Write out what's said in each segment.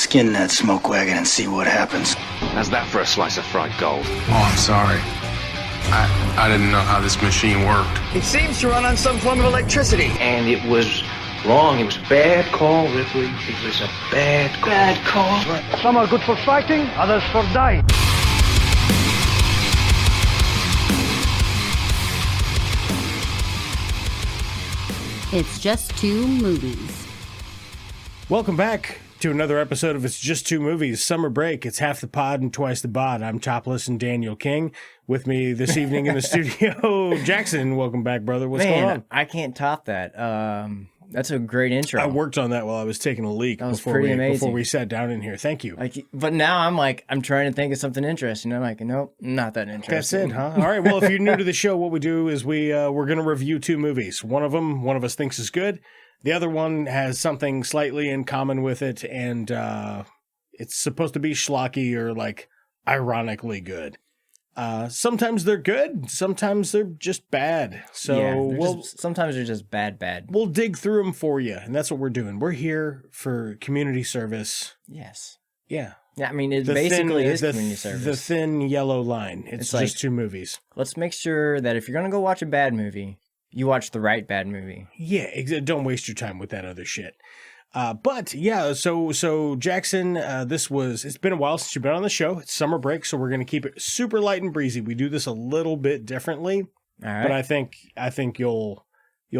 Skin that smoke wagon and see what happens. How's that for a slice of fried gold? Oh, I'm sorry. I didn't know how this machine worked. It seems to run on some form of electricity. And it was wrong. It was a bad call, Ripley. It was a bad call. Some are good for fighting, others for dying. It's Just Two Movies. Welcome back to another episode of It's Just Two Movies. Summer break. It's half the pod and twice the bod. I'm Topless and Daniel King. With me this evening in the studio, Jackson. Welcome back, brother. What's going on? I can't top that. That's a great intro. I worked on that while I was taking a leak before we sat down in here. Thank you. But now I'm trying to think of something interesting. I'm like, nope, not that interesting. That's it, huh? All right. Well, if you're new to the show, what we do is we're going to review two movies. One of us thinks is good. The other one has something slightly in common with it, and it's supposed to be schlocky or like ironically good. Sometimes they're good, sometimes they're just bad. So sometimes they're just bad. We'll dig through them for you, and that's what we're doing. We're here for community service. Yes. Yeah. Yeah, I mean, it basically is community service. The thin yellow line. It's just like, two movies. Let's make sure that if you're going to go watch a bad movie, you watch the right bad movie. Yeah, don't waste your time with that other shit. But yeah, so Jackson, it's been a while since you've been on the show. It's summer break, so we're going to keep it super light and breezy. We do this a little bit differently, all right. But I think you'll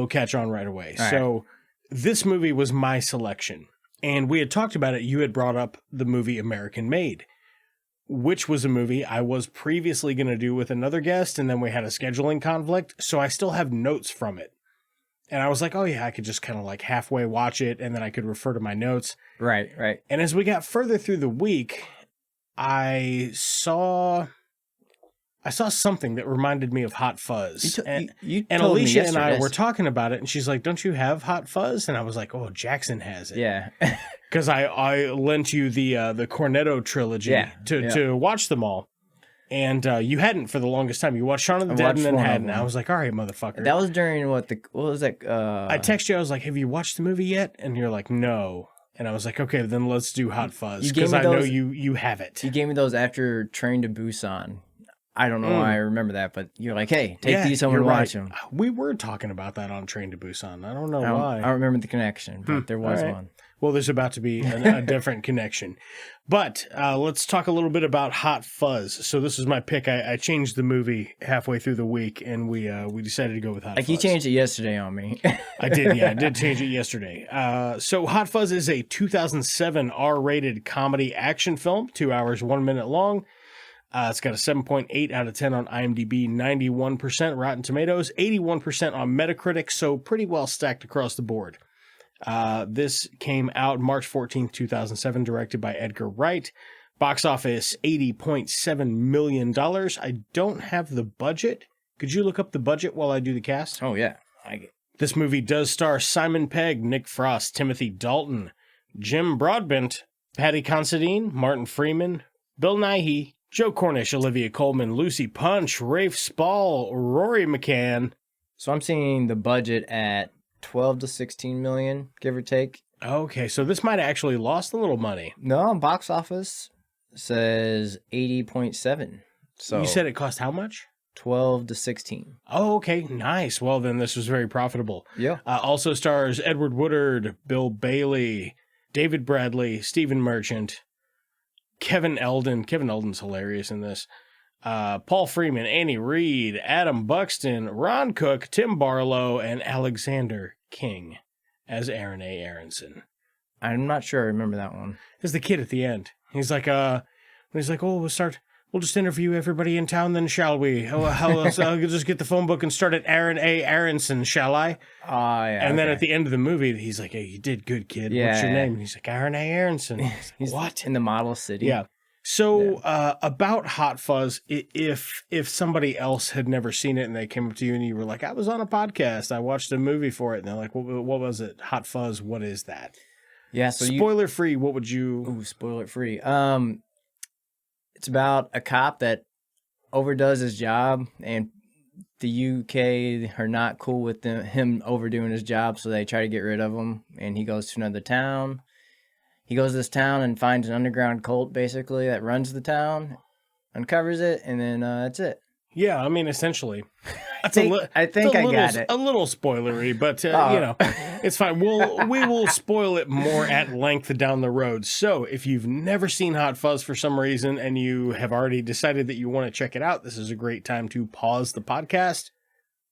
catch on right away. All so right. This movie was my selection, and we had talked about it. You had brought up the movie American Made, which was a movie I was previously going to do with another guest, and then we had a scheduling conflict, so I still have notes from it. And I was like, oh yeah, I could just kind of like halfway watch it, and then I could refer to my notes. Right. And as we got further through the week, I saw something that reminded me of Hot Fuzz. And Alicia and I were talking about it, and she's like, don't you have Hot Fuzz? And I was like, oh, Jackson has it. Yeah. Because I lent you the Cornetto trilogy to watch them all. And you hadn't for the longest time. You watched Shaun of the Dead and then hadn't. I was like, all right, motherfucker. That was during what was that? I texted you. I was like, have you watched the movie yet? And you're like, no. And I was like, okay, then let's do Hot Fuzz. Because I know you have it. You gave me those after Train to Busan. I don't know why I remember that, but you're like, hey, take these home and watch them. We were talking about that on Train to Busan. I don't know why. I don't remember the connection, but there was one. Well, there's about to be a different connection. But let's talk a little bit about Hot Fuzz. So this is my pick. I changed the movie halfway through the week, and we decided to go with Hot Fuzz. You changed it yesterday on me. I did, yeah. I did change it yesterday. So Hot Fuzz is a 2007 R-rated comedy action film, 2 hours, 1 minute long. It's got a 7.8 out of 10 on IMDb, 91% Rotten Tomatoes, 81% on Metacritic, so pretty well stacked across the board. This came out March 14th, 2007, directed by Edgar Wright. Box office, $80.7 million. I don't have the budget. Could you look up the budget while I do the cast? Oh, yeah. This movie does star Simon Pegg, Nick Frost, Timothy Dalton, Jim Broadbent, Patty Considine, Martin Freeman, Bill Nighy, Joe Cornish, Olivia Colman, Lucy Punch, Rafe Spall, Rory McCann. So I'm seeing the budget at 12 to 16 million, give or take. Okay, so this might have actually lost a little money. No, box office says 80.7. So you said it cost how much? 12 to 16. Oh, okay, nice. Well, then this was very profitable. Yeah. Also stars Edward Woodard, Bill Bailey, David Bradley, Stephen Merchant, Kevin Eldon. Kevin Eldon's hilarious in this. Paul Freeman, Annie Reed, Adam Buxton, Ron Cook, Tim Barlow, and Alexander King as Aaron A. Aronson. I'm not sure I remember that one. It's the kid at the end. He's like, oh, we'll just interview everybody in town then, shall we? How else? I'll just get the phone book and start at Aaron A. Aronson, shall I? Yeah. And then at the end of the movie, he's like, hey, you did good, kid. Yeah, what's your name? And he's like, Aaron A. Aronson. He's what? In the model city. Yeah. So about Hot Fuzz, if somebody else had never seen it and they came up to you and you were like, I was on a podcast, I watched a movie for it, and they're like, what was it? Hot Fuzz, what is that? Yeah. So spoiler free, what would you? Ooh, spoiler free. It's about a cop that overdoes his job, and the UK are not cool with him overdoing his job, so they try to get rid of him, and he goes to another town. he goes to this town and finds an underground cult, basically, that runs the town, uncovers it, and then that's it. Yeah, I mean, essentially. I think I got it. A little spoilery, but you know, it's fine. We will spoil it more at length down the road. So if you've never seen Hot Fuzz for some reason and you have already decided that you want to check it out, this is a great time to pause the podcast,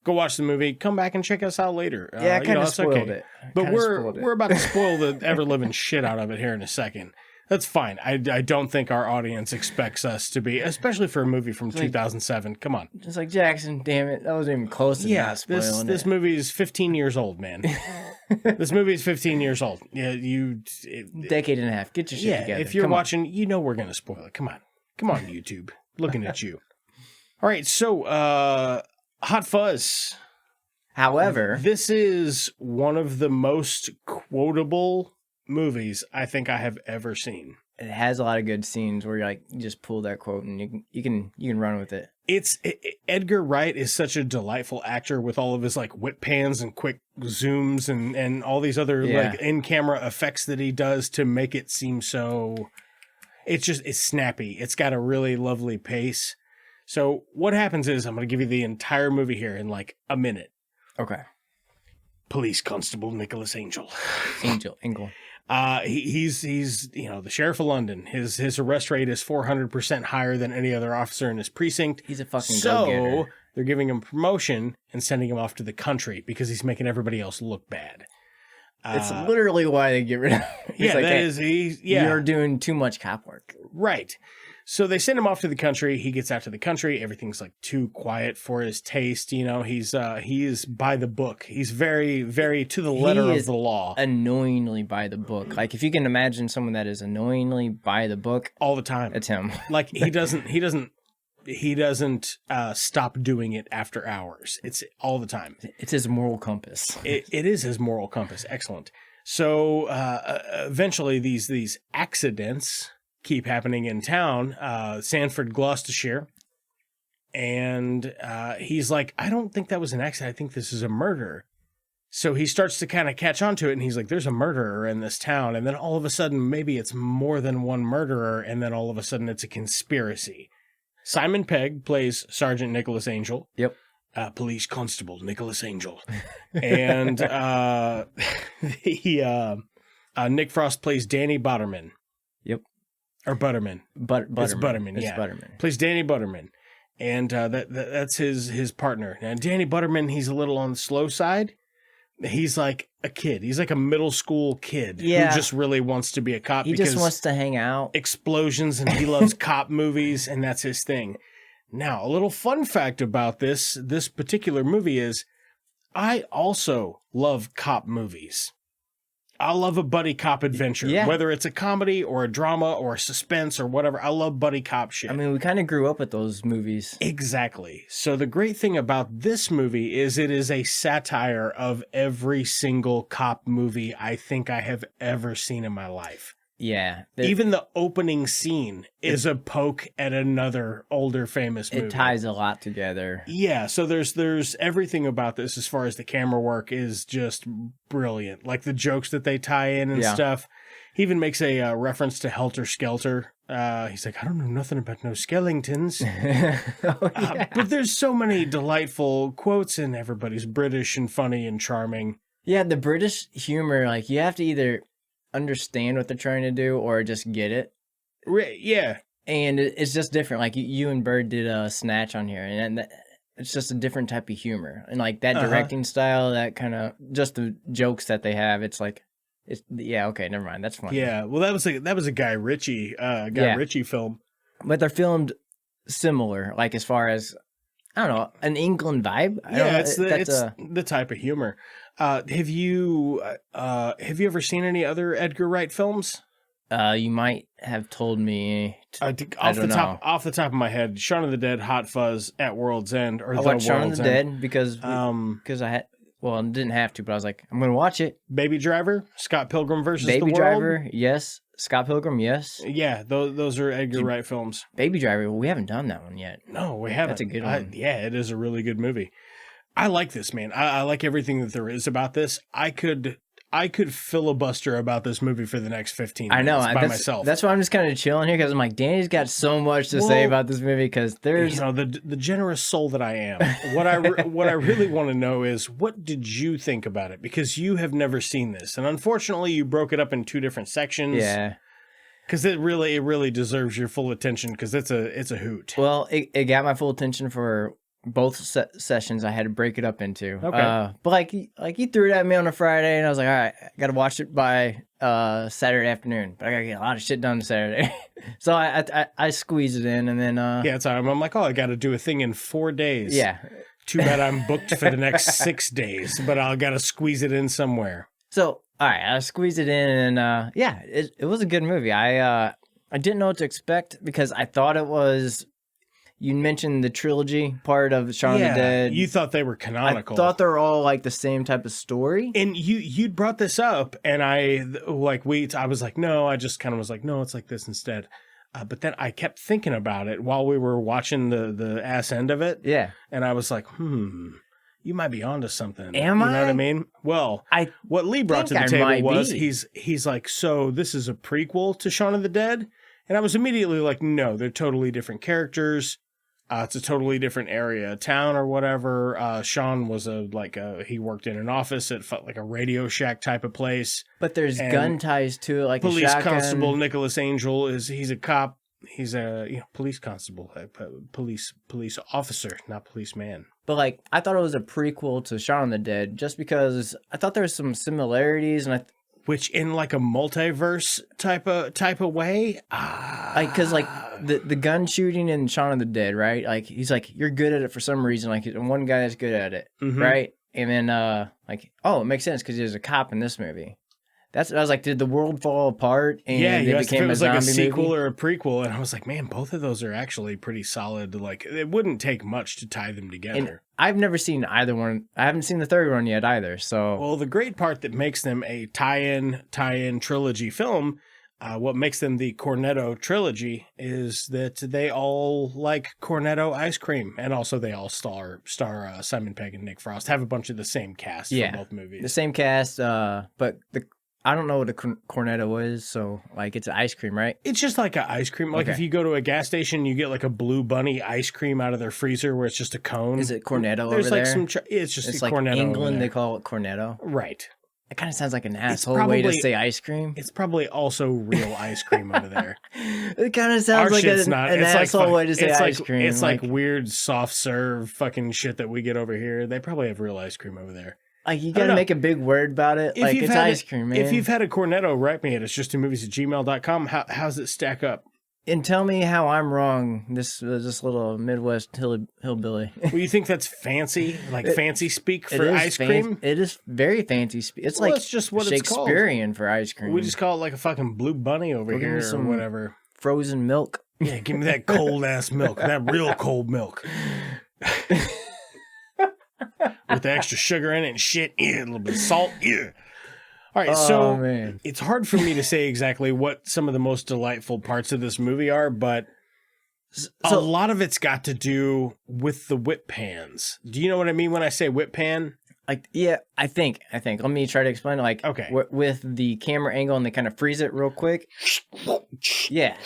go watch the movie, come back and check us out later. Yeah, I kind of spoiled it. But we're about to spoil the ever-living shit out of it here in a second. That's fine. I don't think our audience expects us to be, especially for a movie from 2007. Come on. Just like Jackson, damn it. That wasn't even close to not spoiling this movie is 15 years old, man. This movie is 15 years old. Yeah, decade and a half. Get your shit together. If you're watching, you know we're going to spoil it. Come on, YouTube. Looking at you. All right, so Hot Fuzz. However, this is one of the most quotable movies I think I have ever seen. It has a lot of good scenes where you just pull that quote and you can run with it. Edgar Wright is such a delightful actor with all of his like whip pans and quick zooms and all these other like in-camera effects that he does to make it seem so it's snappy. It's got a really lovely pace. So what happens is I'm going to give you the entire movie here in like a minute. Okay. Police Constable Nicholas Angel. Angel. He's the sheriff of London. His arrest rate is 400% higher than any other officer in his precinct. He's a fucking go-getter. So they're giving him promotion and sending him off to the country because he's making everybody else look bad. It's literally why they get rid of him. You're doing too much cop work. Right. So they send him off to the country. He gets out to the country. Everything's like too quiet for his taste. You know, he is by the book. He's very, very to the letter of the law. Annoyingly by the book. Like if you can imagine someone that is annoyingly by the book all the time, it's him. Like he doesn't stop doing it after hours. It's all the time. It's his moral compass. It is his moral compass. Excellent. So eventually these accidents keep happening in town, Sanford, Gloucestershire. And he's like, I don't think that was an accident. I think this is a murder. So he starts to kind of catch on to it. And he's like, there's a murderer in this town. And then all of a sudden, maybe it's more than one murderer. And then all of a sudden it's a conspiracy. Simon Pegg plays Sergeant Nicholas Angel. Yep. Police Constable Nicholas Angel. And Nick Frost plays Danny Butterman. Yep. Or Butterman. Butterman. It's Butterman, yeah. It's Butterman. Plays Danny Butterman. And that's his partner. Now, Danny Butterman, he's a little on the slow side. He's like a kid. He's like a middle school kid who just really wants to be a cop. He just wants to hang out. Explosions, and he loves cop movies, and that's his thing. Now, a little fun fact about this particular movie is I also love cop movies. I love a buddy cop adventure, whether it's a comedy or a drama or a suspense or whatever. I love buddy cop shit. I mean, we kind of grew up with those movies. Exactly. So the great thing about this movie is it is a satire of every single cop movie I think I have ever seen in my life. Yeah. Even the opening scene is a poke at another older famous movie. It ties a lot together. Yeah, so there's everything about this as far as the camera work is just brilliant. Like the jokes that they tie in and stuff. He even makes a reference to Helter Skelter. He's like, I don't know nothing about no skeletons. But there's so many delightful quotes, and everybody's British and funny and charming. Yeah, the British humor, like you have to either understand what they're trying to do or just get it. Yeah. And it's just different. Like you and Bird did a Snatch on here, and it's just a different type of humor. And like that directing style, that kind of just the jokes that they have, it's like, okay, never mind. That's funny. Yeah. Well, that was a Guy Ritchie Ritchie film. But they're filmed similar, like as far as, I don't know, an England vibe. It's the type of humor. Have you ever seen any other Edgar Wright films? You might have told me. Off the top of my head, Shaun of the Dead, Hot Fuzz, At World's End, or I watched Shaun of the Dead because I had. Well, I didn't have to, but I was like, I'm going to watch it. Baby Driver, Scott Pilgrim versus the World. Baby Driver, yes. Scott Pilgrim, yes. Yeah, those are Edgar Wright films. Baby Driver, well, we haven't done that one yet. No, we haven't. That's a good one. Yeah, it is a really good movie. I like this, man. I like everything that there is about this. I could I could filibuster about this movie for the next 15 I minutes know by that's, myself. That's why I'm just kind of chilling here because I'm like, Danny's got so much to say about this movie because there's the generous soul that I am. What I really want to know is what did you think about it? Because you have never seen this, and unfortunately, you broke it up in 2 different sections. Yeah. Because it really deserves your full attention because it's a hoot. Well, it got my full attention for both sessions. I had to break it up into. Okay. But like you threw it at me on a Friday, and I was like, all right, I got to watch it by Saturday afternoon. But I got to get a lot of shit done Saturday, so I squeezed it in, and then Yeah, it's I'm like, I got to do a thing in 4 days. Yeah. Too bad I'm booked for the next 6 days, but I'll got to squeeze it in somewhere. So all right, I squeezed it in, and yeah, it was a good movie. I didn't know what to expect because I thought it was. You mentioned the trilogy part of Shaun of the Dead. You thought they were canonical. I thought they were all like the same type of story. And you'd brought this up, and I was like, no, I just kind of was like, no, it's like this instead. But then I kept thinking about it while we were watching the ass end of it. Yeah. And I was like, you might be onto something. Am I? You know what I mean? Well, what Lee brought to the table was he's like, so this is a prequel to Shaun of the Dead? And I was immediately like, no, they're totally different characters. It's a totally different area, town or whatever. Sean was he worked in an office at like a Radio Shack type of place. But there's gun ties to it, like police a shotgun. constable Nicholas Angel he's a cop. He's a police constable, police officer, not policeman. But like, I thought it was a prequel to Shaun of the Dead, just because I thought there was some similarities, and which in like a multiverse type of way, like because like the gun shooting in Shaun of the Dead, right? Like he's like, you're good at it for some reason. Like one guy is good at it, right? And then like, oh, it makes sense because there's a cop in this movie. I was like, did the world fall apart? And it became was a like a zombie sequel movie? or a prequel, and I was like, man, both of those are actually pretty solid. Like, it wouldn't take much to tie them together. And I've never seen either one. I haven't seen the third one yet either. So, well, the great part that makes them a tie-in trilogy film, what makes them the Cornetto trilogy, is that they all like Cornetto ice cream, and also they all star Simon Pegg and Nick Frost. Have a bunch of the same cast for both movies. The same cast, but I don't know what a Cornetto is, so like it's ice cream, right? It's just like an ice cream. Like if you go to a gas station, you get like a Blue Bunny ice cream out of their freezer where it's just a cone. Is it Cornetto There's over like there? It's just it's a like Cornetto. England, they call it Cornetto. Right. It kind of sounds like an asshole way to say ice cream. It's probably also real ice cream over there. It kind of sounds like an asshole way to say ice cream. It's like weird soft serve fucking shit that we get over here. They probably have real ice cream over there. Like, you gotta make a big word about it. Like, it's ice cream, man. If you've had a Cornetto, write me at itsjusttomovies@gmail.com. How's it stack up? And tell me how I'm wrong, this little Midwest hillbilly. Well, you think that's fancy? Like fancy speak for ice cream? It is very fancy speak. It's like just what Shakespearean it's called for ice cream. We just call it like a fucking Blue Bunny over here or whatever. Frozen milk. Yeah, give me that cold-ass milk. That real cold milk. With the extra sugar in it and shit. Yeah, a little bit of salt. Yeah. All right, so man. It's hard for me to say exactly what some of the most delightful parts of this movie are, but a lot of it's got to do with the whip pans. Do you know what I mean when I say whip pan? Like, yeah, I think. Let me try to explain it. Like, okay. With the camera angle and they kind of freeze it real quick. Yeah.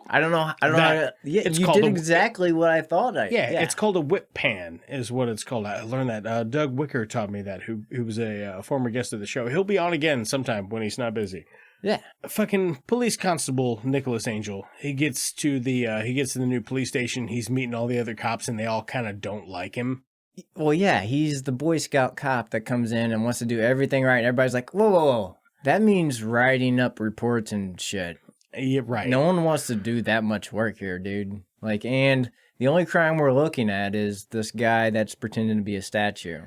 I don't know. Yeah, you did exactly what I thought. Yeah, it's called a whip pan, is what it's called. I learned that. Doug Wicker taught me that, who was a former guest of the show. He'll be on again sometime when he's not busy. Yeah. Fucking police constable Nicholas Angel. He gets to the new police station. He's meeting all the other cops, and they all kind of don't like him. Well, yeah, he's the Boy Scout cop that comes in and wants to do everything right. And everybody's like, whoa. That means writing up reports and shit. Yeah, right. No one wants to do that much work here, dude. Like, and the only crime we're looking at is this guy that's pretending to be a statue.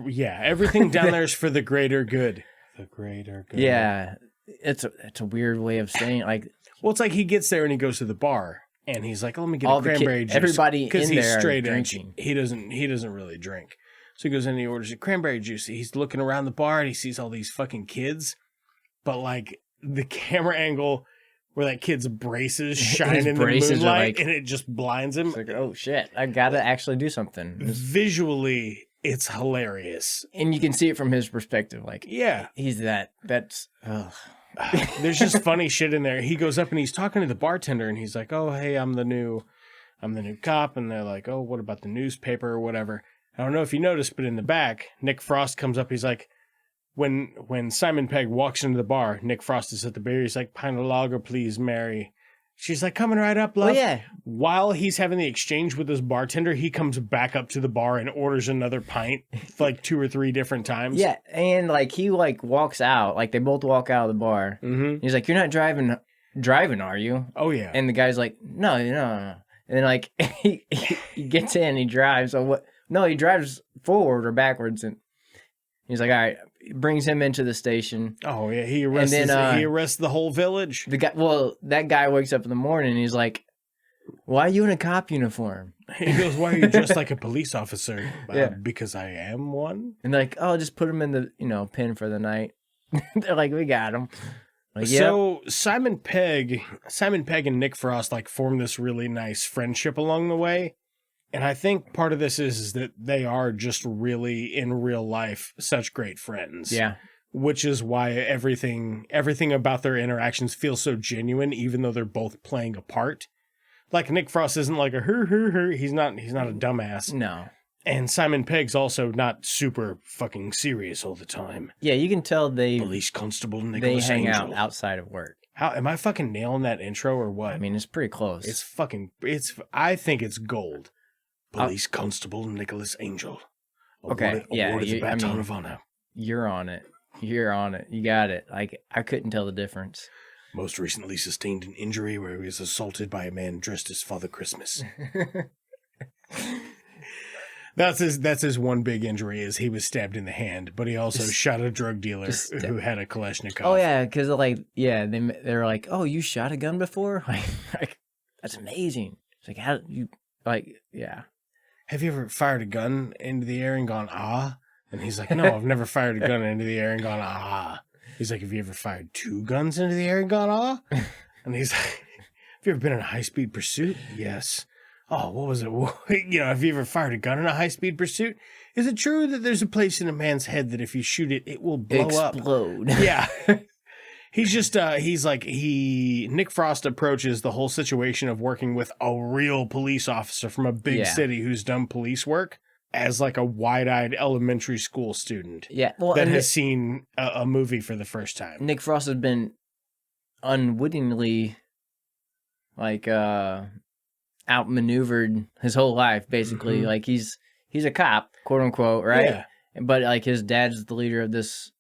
Yeah, everything down there is for the greater good. The greater good. Yeah, it's a weird way of saying, like. Well, it's like he gets there and he goes to the bar and he's like, "Let me get a cranberry juice." Everybody in he's there straight drinking. He doesn't really drink, so he goes in and he orders a cranberry juice. He's looking around the bar and he sees all these fucking kids, but like the camera angle where that kid's braces shine in the moonlight, and it just blinds him. It's like, oh shit, I gotta actually do something. Visually, It's hilarious. And you can see it from his perspective. Like, Yeah. he's that's, ugh. There's just funny shit in there. He goes up and he's talking to the bartender and he's like, oh, hey, I'm the new cop. And they're like, oh, what about the newspaper or whatever? I don't know if you noticed, but in the back, Nick Frost comes up. He's like, when Simon Pegg walks into the bar, Nick Frost is at the bar. He's like, pint of lager, please, Mary. She's like, coming right up, love. Oh, yeah. While he's having the exchange with his bartender, he comes back up to the bar and orders another pint like 2 or 3 different times. Yeah, and like he like walks out, like they both walk out of the bar. Mm-hmm. He's like, "You're not driving, are you?" Oh yeah. And the guy's like, "No, no." And like he gets in, he drives. So what? No, he drives forward or backwards, and he's like, "All right." Brings him into the station. Oh yeah, he arrests. He arrests the whole village. That guy wakes up in the morning and he's like, "Why are you in a cop uniform?" He goes, "Why are you dressed like a police officer?" Yeah. Because I am one. And they're like, "Oh, just put him in the pen for the night." They're like, "We got him." Like, so Simon Pegg and Nick Frost like form this really nice friendship along the way. And I think part of this is that they are just really, in real life, such great friends. Yeah. Which is why everything about their interactions feels so genuine, even though they're both playing a part. Like, Nick Frost isn't like a her. He's not a dumbass. No. And Simon Pegg's also not super fucking serious all the time. Yeah, you can tell Police Constable Nicholas they hang Angel. out outside of work. How am I fucking nailing that intro or what? I mean, it's pretty close. I think it's gold. Police Constable Nicholas Angel. Okay, awarded the Baton of Honor. You're on it. You got it. Like, I couldn't tell the difference. Most recently sustained an injury where he was assaulted by a man dressed as Father Christmas. That's his one big injury is he was stabbed in the hand, but he also shot a drug dealer who had a Kalashnikov. Oh yeah, because they're like, oh, you shot a gun before? Like that's amazing. It's like how you yeah. Have you ever fired a gun into the air and gone ah? And he's like, no, I've never fired a gun into the air and gone ah. He's like, have you ever fired 2 guns into the air and gone ah? And he's like, have you ever been in a high-speed pursuit? Yes. Oh, what was it? Have you ever fired a gun in a high-speed pursuit? Is it true that there's a place in a man's head that if you shoot it, it will explode? Yeah. Nick Frost approaches the whole situation of working with a real police officer from a big city who's done police work as like a wide-eyed elementary school student. Yeah. Well, that has seen a movie for the first time. Nick Frost has been unwittingly outmaneuvered his whole life, basically. Mm-hmm. Like he's a cop, quote unquote, right? Yeah. But like his dad's the leader of this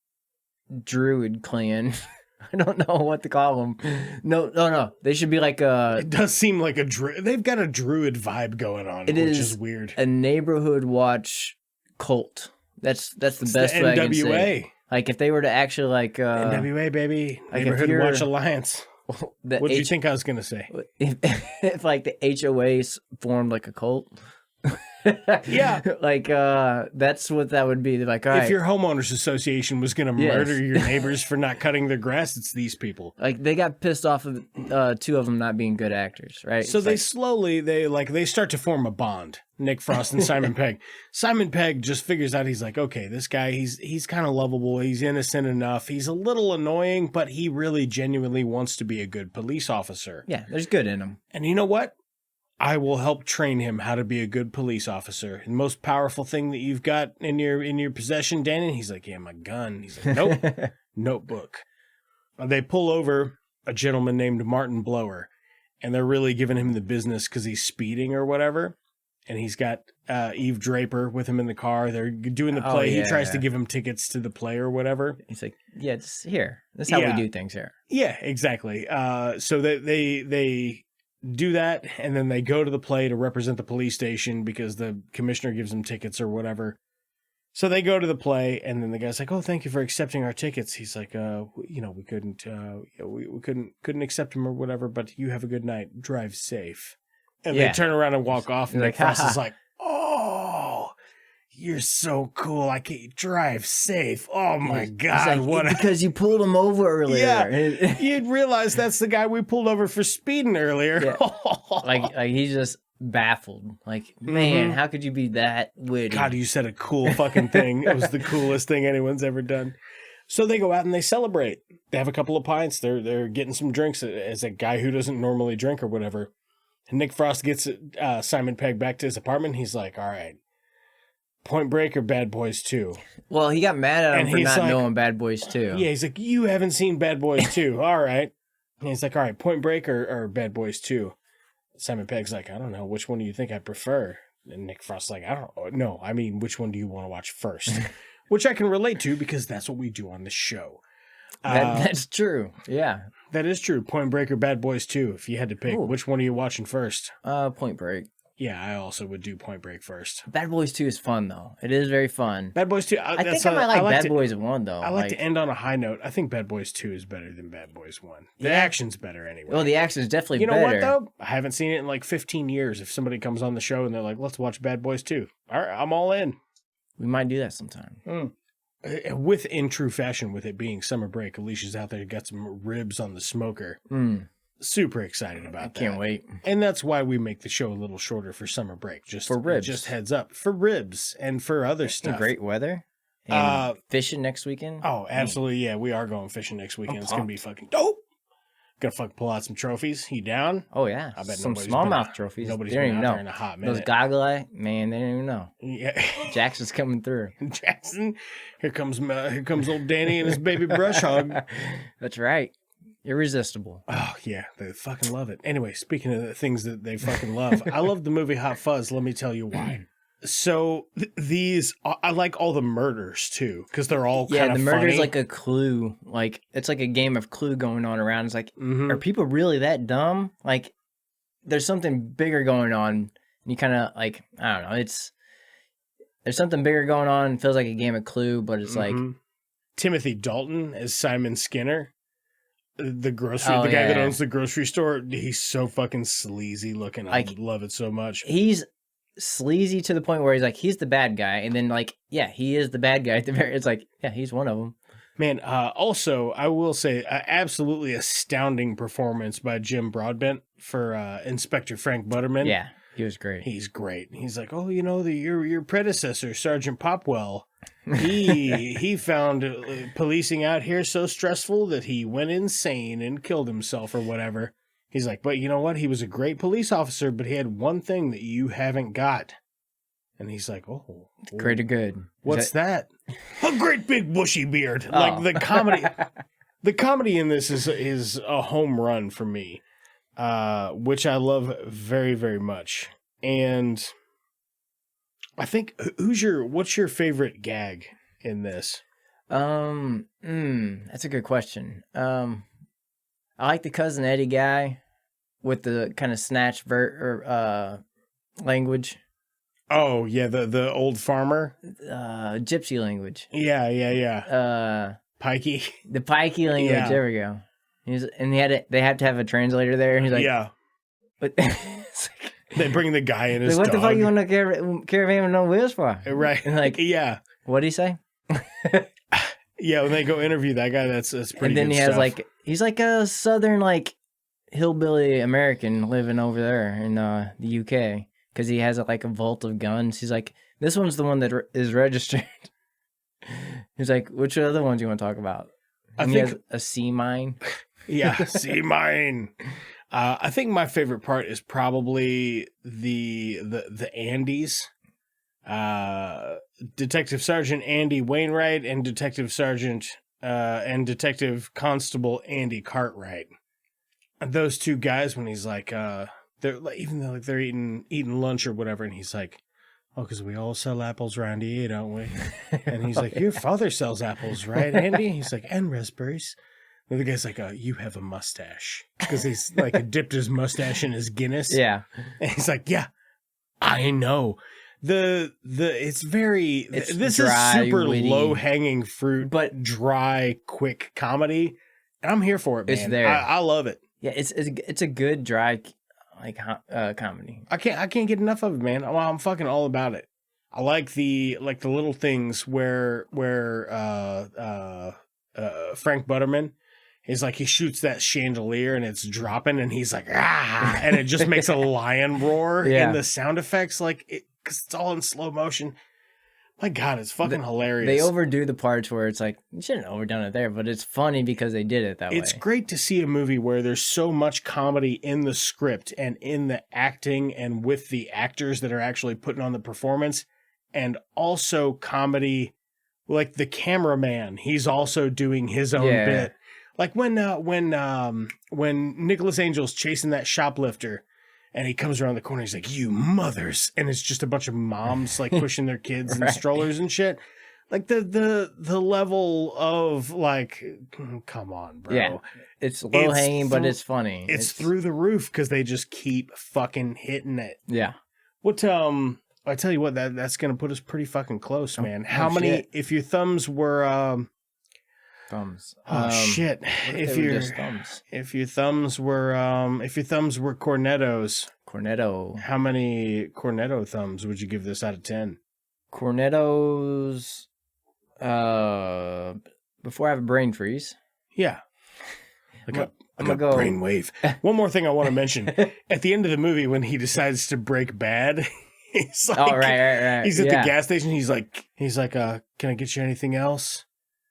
druid clan. I don't know what to call them. No. They should be like a... It does seem like a druid. They've got a druid vibe going on, which is weird. A neighborhood watch cult. That's the best way I can say. Like if they were to actually like... NWA, baby. Like Neighborhood Watch Alliance. What did you think I was going to say? If like the HOA formed like a cult... Yeah, like that's what that would be. They're like, all right. If your homeowners association was going to murder your neighbors for not cutting their grass, it's these people. Like they got pissed off of 2 of them not being good actors, right? So they start to form a bond. Nick Frost and Simon Pegg. Simon Pegg just figures out he's like, okay, this guy he's kind of lovable. He's innocent enough. He's a little annoying, but he really genuinely wants to be a good police officer. Yeah, there's good in him. And you know what? I will help train him how to be a good police officer. The most powerful thing that you've got in your possession, Dan? And he's like, yeah, my gun. He's like, nope, notebook. They pull over a gentleman named Martin Blower, and they're really giving him the business because he's speeding or whatever. And he's got Eve Draper with him in the car. They're doing the play. He tries to give him tickets to the play or whatever. He's like, yeah, it's here. That's how we do things here. Yeah, exactly. So they do that, and then they go to the play to represent the police station because the commissioner gives them tickets or whatever. So they go to the play, and then the guy's like, "Oh, thank you for accepting our tickets." He's like, we couldn't, we couldn't accept them or whatever, but you have a good night. Drive safe." And they turn around and walk off, and Nick Frost is like, "Oh, you're so cool. I can't drive safe. Oh my God. Like, because you pulled him over earlier." Yeah. You'd realize that's the guy we pulled over for speeding earlier. Yeah. like he's just baffled. Like, man, how could you be that witty? God, you said a cool fucking thing. It was the coolest thing anyone's ever done. So they go out and they celebrate. They have a couple of pints. They're getting some drinks as a guy who doesn't normally drink or whatever. And Nick Frost gets Simon Pegg back to his apartment. He's like, all right, Point Break or Bad Boys 2? Well, he got mad at him And for he's not like- knowing Bad Boys 2. Yeah, he's like, you haven't seen Bad Boys 2. All right. And he's like, all right, Point Break or Bad Boys 2? Simon Pegg's like, I don't know. Which one do you think I prefer? And Nick Frost's like, I don't know. I mean, which one do you want to watch first? Which I can relate to because that's what we do on the show. That's true. Yeah. That is true. Point Break or Bad Boys 2. If you had to pick, Ooh. which one are you watching first? Point Break. Yeah, I also would do Point Break first. Bad Boys 2 is fun, though. It is very fun. Bad Boys 2. I think I might like Bad Boys 1, though. I like to end on a high note. I think Bad Boys 2 is better than Bad Boys 1. The Yeah. action's better anyway. Well, the action is definitely You know better. what, though? I haven't seen it in like 15 years. If somebody comes on the show and they're like, let's watch Bad Boys 2. All right, I'm all in. We might do that sometime. In true fashion, with it being summer break, Alicia's out there, got some ribs on the smoker. Super excited about that. Can't wait. And that's why we make the show a little shorter for summer break. Just For ribs. Just heads up. For ribs and for other stuff. Great weather. And fishing next weekend. Oh, absolutely. Yeah, we are going fishing next weekend. I'm It's going to be fucking dope. Gonna fucking pull out some trophies. You down? Oh, yeah. I bet some nobody's smallmouth been- trophies. Nobody's they don't been even out know. there in a hot minute. Those goggle eye, man, they don't even know. Yeah. Jackson's coming through. Jackson. Here comes old Danny and his baby brush hog. That's right. Irresistible. Oh, yeah. They fucking love it. Anyway, speaking of the things that they fucking love, I love the movie Hot Fuzz. Let me tell you why. So these, I like all the murders too, because they're all kind Yeah, of the murder's funny. like a clue. Like, it's like a game of Clue going on around. It's like, Mhm. are people really that dumb? Like, there's something bigger going on. And you kind of, like, I don't know. There's something bigger going on. It feels like a game of Clue, but it's like, Mhm. Timothy Dalton as Simon Skinner, the guy that yeah. owns the grocery store. He's so fucking sleazy looking. I Like, love it so much. he's sleazy to the point where he's like, he's the bad guy. And then, like, yeah, he is the bad guy at the very, it's like, yeah, he's one of them. Man, also, I will say, absolutely astounding performance by Jim Broadbent for Inspector Frank Butterman. Yeah, he was great. He's great. He's like, oh, you know, your predecessor, Sergeant Popwell, he found policing out here so stressful that he went insane and killed himself or whatever. He's like, but you know what? He was a great police officer, but he had one thing that you haven't got. And he's like, oh. Greater good. What's that? A great big bushy beard. Oh. Like the comedy. The comedy in this is a home run for me, which I love very, very much. And I think what's your favorite gag in this? That's a good question. I like the Cousin Eddie guy with the kind of snatch language. Oh yeah, the old farmer. Gypsy language. Yeah. Pikey. The pikey language. Yeah. There we go. They had to have a translator there. And he's like, Yeah. But it's like, They bring the guy in his what the dog. fuck you want to caravan with no wheels for? Right. And like, Yeah. what'd he say? Yeah, when they go interview that guy, that's pretty And then good he has stuff. he's like a southern hillbilly American living over there in the UK because he has a vault of guns. He's like, this one's the one that is registered. He's like, which other ones do you want to talk about? And he has a sea mine. Yeah, see mine. I think my favorite part is probably the Andys. Detective Sergeant Andy Wainwright and Detective Sergeant and Detective Constable Andy Cartwright. Those two guys, when he's like, they're eating lunch or whatever, and he's like, oh, because we all sell apples around here, don't we? And he's like, your father sells apples, right, Andy? He's like, and raspberries. And the guy's like, you have a mustache. Because he's dipped his mustache in his Guinness. Yeah. And he's like, yeah, I know. This is dry, super witty. low-hanging fruit, But- dry, quick comedy. And I'm here for it, man. It's there. I love it. Yeah, it's a good dry comedy. I can't get enough of it, man. I'm fucking all about it. I like the little things where Frank Butterman, is like he shoots that chandelier and it's dropping and he's like, ah, and it just makes a lion roar in the sound effects, like because it's all in slow motion. My God, it's fucking hilarious. They overdo the parts where it's like, you shouldn't have overdone it there, but it's funny because they did it that way. It's great to see a movie where there's so much comedy in the script and in the acting and with the actors that are actually putting on the performance, and also comedy, like the cameraman, he's also doing his own bit. Like when Nicholas Angel's chasing that shoplifter, and he comes around the corner, he's like, "You mothers!" And it's just a bunch of moms like pushing their kids in strollers and shit. Like the level of like, come on, bro. Yeah, it's low hanging, but it's funny. It's through the roof because they just keep fucking hitting it. Yeah. What I tell you what, that's gonna put us pretty fucking close, man. How many? Shit. If your thumbs were thumbs. Oh shit! If your thumbs were cornettos. Cornetto. How many cornetto thumbs would you give this out of 10? Cornettos. Before I have a brain freeze. Yeah. I'm gonna go brainwave. One more thing I want to mention: at the end of the movie, when he decides to break bad. He's like, right. He's at the gas station. He's like, can I get you anything else?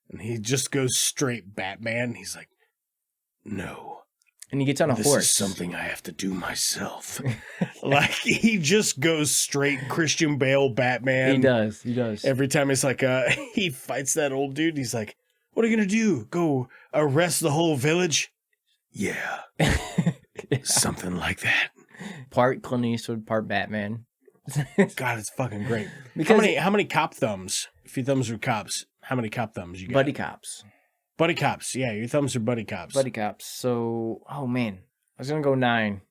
And he just goes straight Batman. He's like, no. And he gets on a horse. This is something I have to do myself. Like, he just goes straight Christian Bale Batman. He does. Every time it's like, he fights that old dude. He's like, what are you going to do? Go arrest the whole village? Yeah. Something like that. Part Clint Eastwood, part Batman. God, it's fucking great. Because how many cop thumbs? If your thumbs were cops, how many cop thumbs you got? Buddy cops. Buddy cops. Yeah, your thumbs are buddy cops. Buddy cops. So, oh man, I was gonna go 9,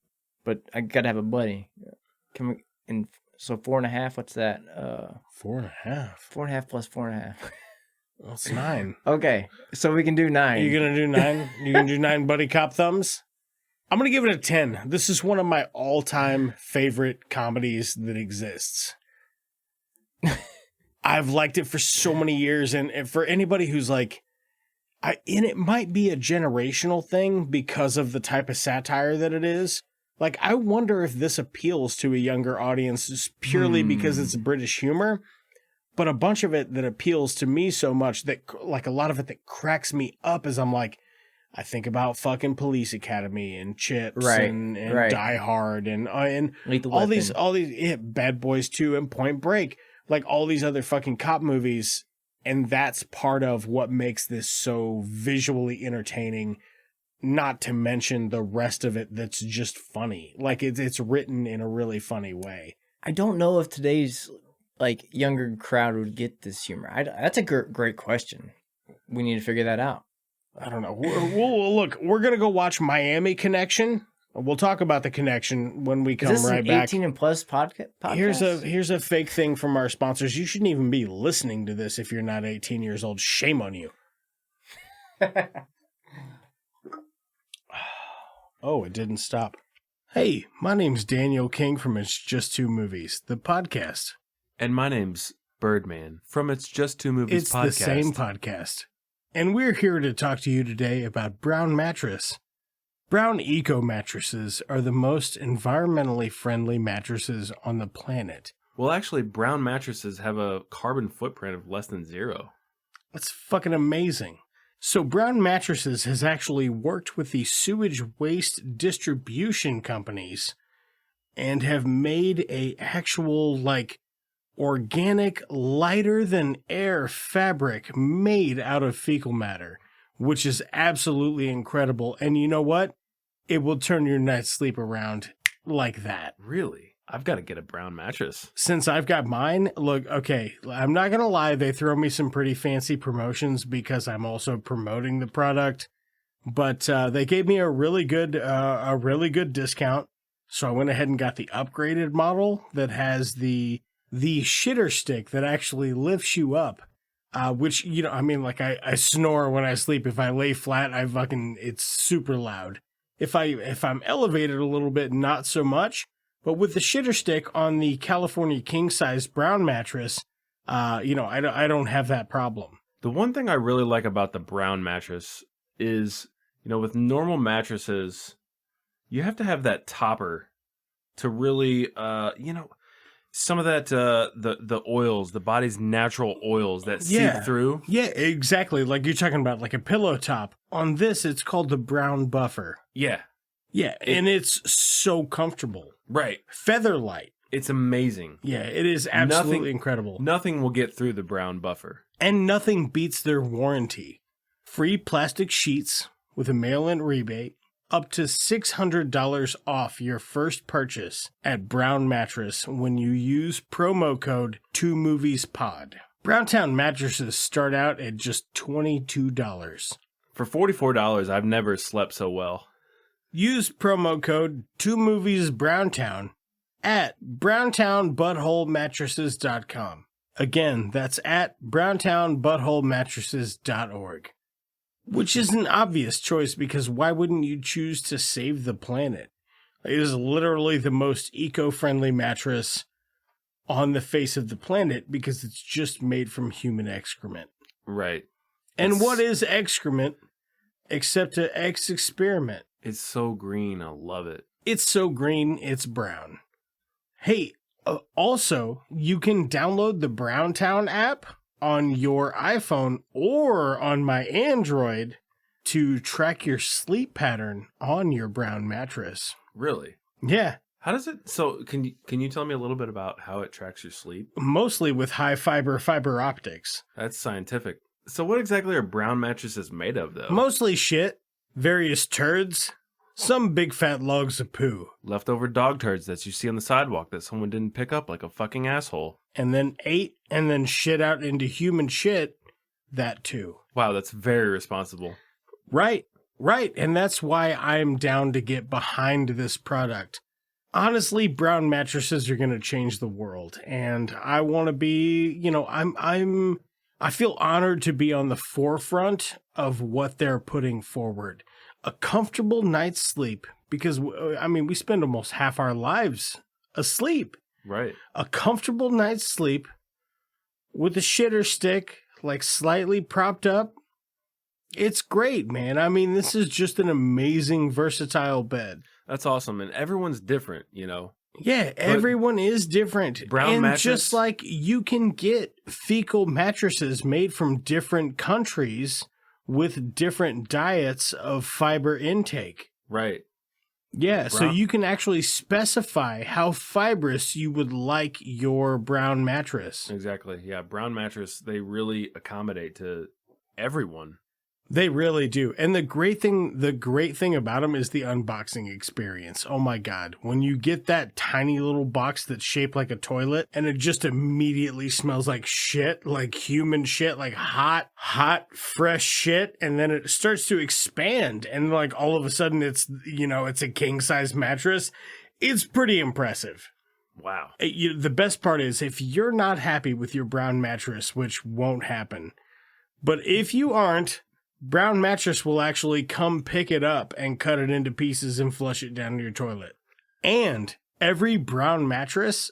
but I gotta have a buddy. So 4.5. What's that? 4.5. 4.5 plus 4.5. Well, it's 9. Okay, so we can do 9. You're gonna do 9? You can do 9 buddy cop thumbs? I'm going to give it a 10. This is one of my all-time favorite comedies that exists. I've liked it for so many years, and for anybody who's like, and it might be a generational thing because of the type of satire that it is. Like, I wonder if this appeals to a younger audience just purely because it's British humor, but a bunch of it that appeals to me so much that, like, a lot of it that cracks me up is I'm like, I think about fucking Police Academy and Chips and Die Hard and all these Bad Boys 2 and Point Break, like all these other fucking cop movies, and that's part of what makes this so visually entertaining. Not to mention the rest of it that's just funny. Like it's written in a really funny way. I don't know if today's like younger crowd would get this humor. That's a great question. We need to figure that out. I don't know. Look, we're going to go watch Miami Connection. We'll talk about The Connection when we come right back. 18 and plus podcast? Here's a fake thing from our sponsors. You shouldn't even be listening to this if you're not 18 years old. Shame on you. Oh, it didn't stop. Hey, my name's Daniel King from It's Just Two Movies, the podcast. And my name's Birdman from It's Just Two Movies podcast. It's the same podcast. And we're here to talk to you today about Brown Mattress. Brown Eco mattresses are the most environmentally friendly mattresses on the planet. Well, actually, Brown mattresses have a carbon footprint of less than 0. That's fucking amazing. So Brown Mattresses has actually worked with the sewage waste distribution companies and have made a actual, like, organic, lighter than air fabric made out of fecal matter, which is absolutely incredible. And you know what? It will turn your night's sleep around like that. Really? I've got to get a Brown mattress. Since I've got mine, look, okay, I'm not going to lie. They throw me some pretty fancy promotions because I'm also promoting the product, but they gave me a really good discount. So I went ahead and got the upgraded model that has the shitter stick that actually lifts you up, which, you know, I mean, like I snore when I sleep. If I lay flat, it's super loud. If I'm elevated a little bit, not so much. But with the shitter stick on the California king size Brown mattress, I don't have that problem. The one thing I really like about the Brown mattress is You know, with normal mattresses, you have to have that topper to really, some of that, the oils, the body's natural oils that seep through. Yeah, exactly. Like you're talking about, like a pillow top. On this, it's called the brown buffer. Yeah. Yeah, and it's so comfortable. Right. Featherlight. It's amazing. Yeah, it is absolutely incredible. Nothing will get through the brown buffer. And nothing beats their warranty. Free plastic sheets with a mail-in rebate, up to $600 off your first purchase at Brown Mattress when you use promo code 2moviespod. Browntown mattresses start out at just $22. For $44, I've never slept so well. Use promo code 2moviesbrowntown at browntownbuttholemattresses.com. Again, that's at browntownbuttholemattresses.org. Which is an obvious choice because why wouldn't you choose to save the planet? It is literally the most eco-friendly mattress on the face of the planet because it's just made from human excrement. Right. And what is excrement except an experiment? It's so green. I love it. It's so green, it's brown. Hey, also, you can download the Browntown app on your iPhone or on my Android to track your sleep pattern on your brown mattress. Really? Yeah. How does it? So can you tell me a little bit about how it tracks your sleep? Mostly with high fiber optics. That's scientific. So what exactly are brown mattresses made of, though? Mostly shit, various turds, some big fat logs of poo. Leftover dog turds that you see on the sidewalk that someone didn't pick up like a fucking asshole. And then ate and then shit out into human shit, that too. Wow, that's very responsible. Right. And that's why I'm down to get behind this product. Honestly, brown mattresses are going to change the world. And I want to be, I feel honored to be on the forefront of what they're putting forward. A comfortable night's sleep, because, we spend almost half our lives asleep. Right. A comfortable night's sleep with a shitter stick, like slightly propped up. It's great, man. This is just an amazing, versatile bed. That's awesome. And everyone's different, Yeah, everyone is different. Brown mattress. Just like you can get fecal mattresses made from different countries with different diets of fiber intake. Right. Yeah, so you can actually specify how fibrous you would like your brown mattress. Exactly. Yeah, brown mattress, they really accommodate to everyone. They really do. And the great thing about them is the unboxing experience. Oh my God. When you get that tiny little box that's shaped like a toilet and it just immediately smells like shit, like human shit, like hot, fresh shit. And then it starts to expand and like all of a sudden it's a king size mattress. It's pretty impressive. Wow. The best part is if you're not happy with your brown mattress, which won't happen, but if you aren't, Brown Mattress will actually come pick it up and cut it into pieces and flush it down your toilet. And every Brown Mattress,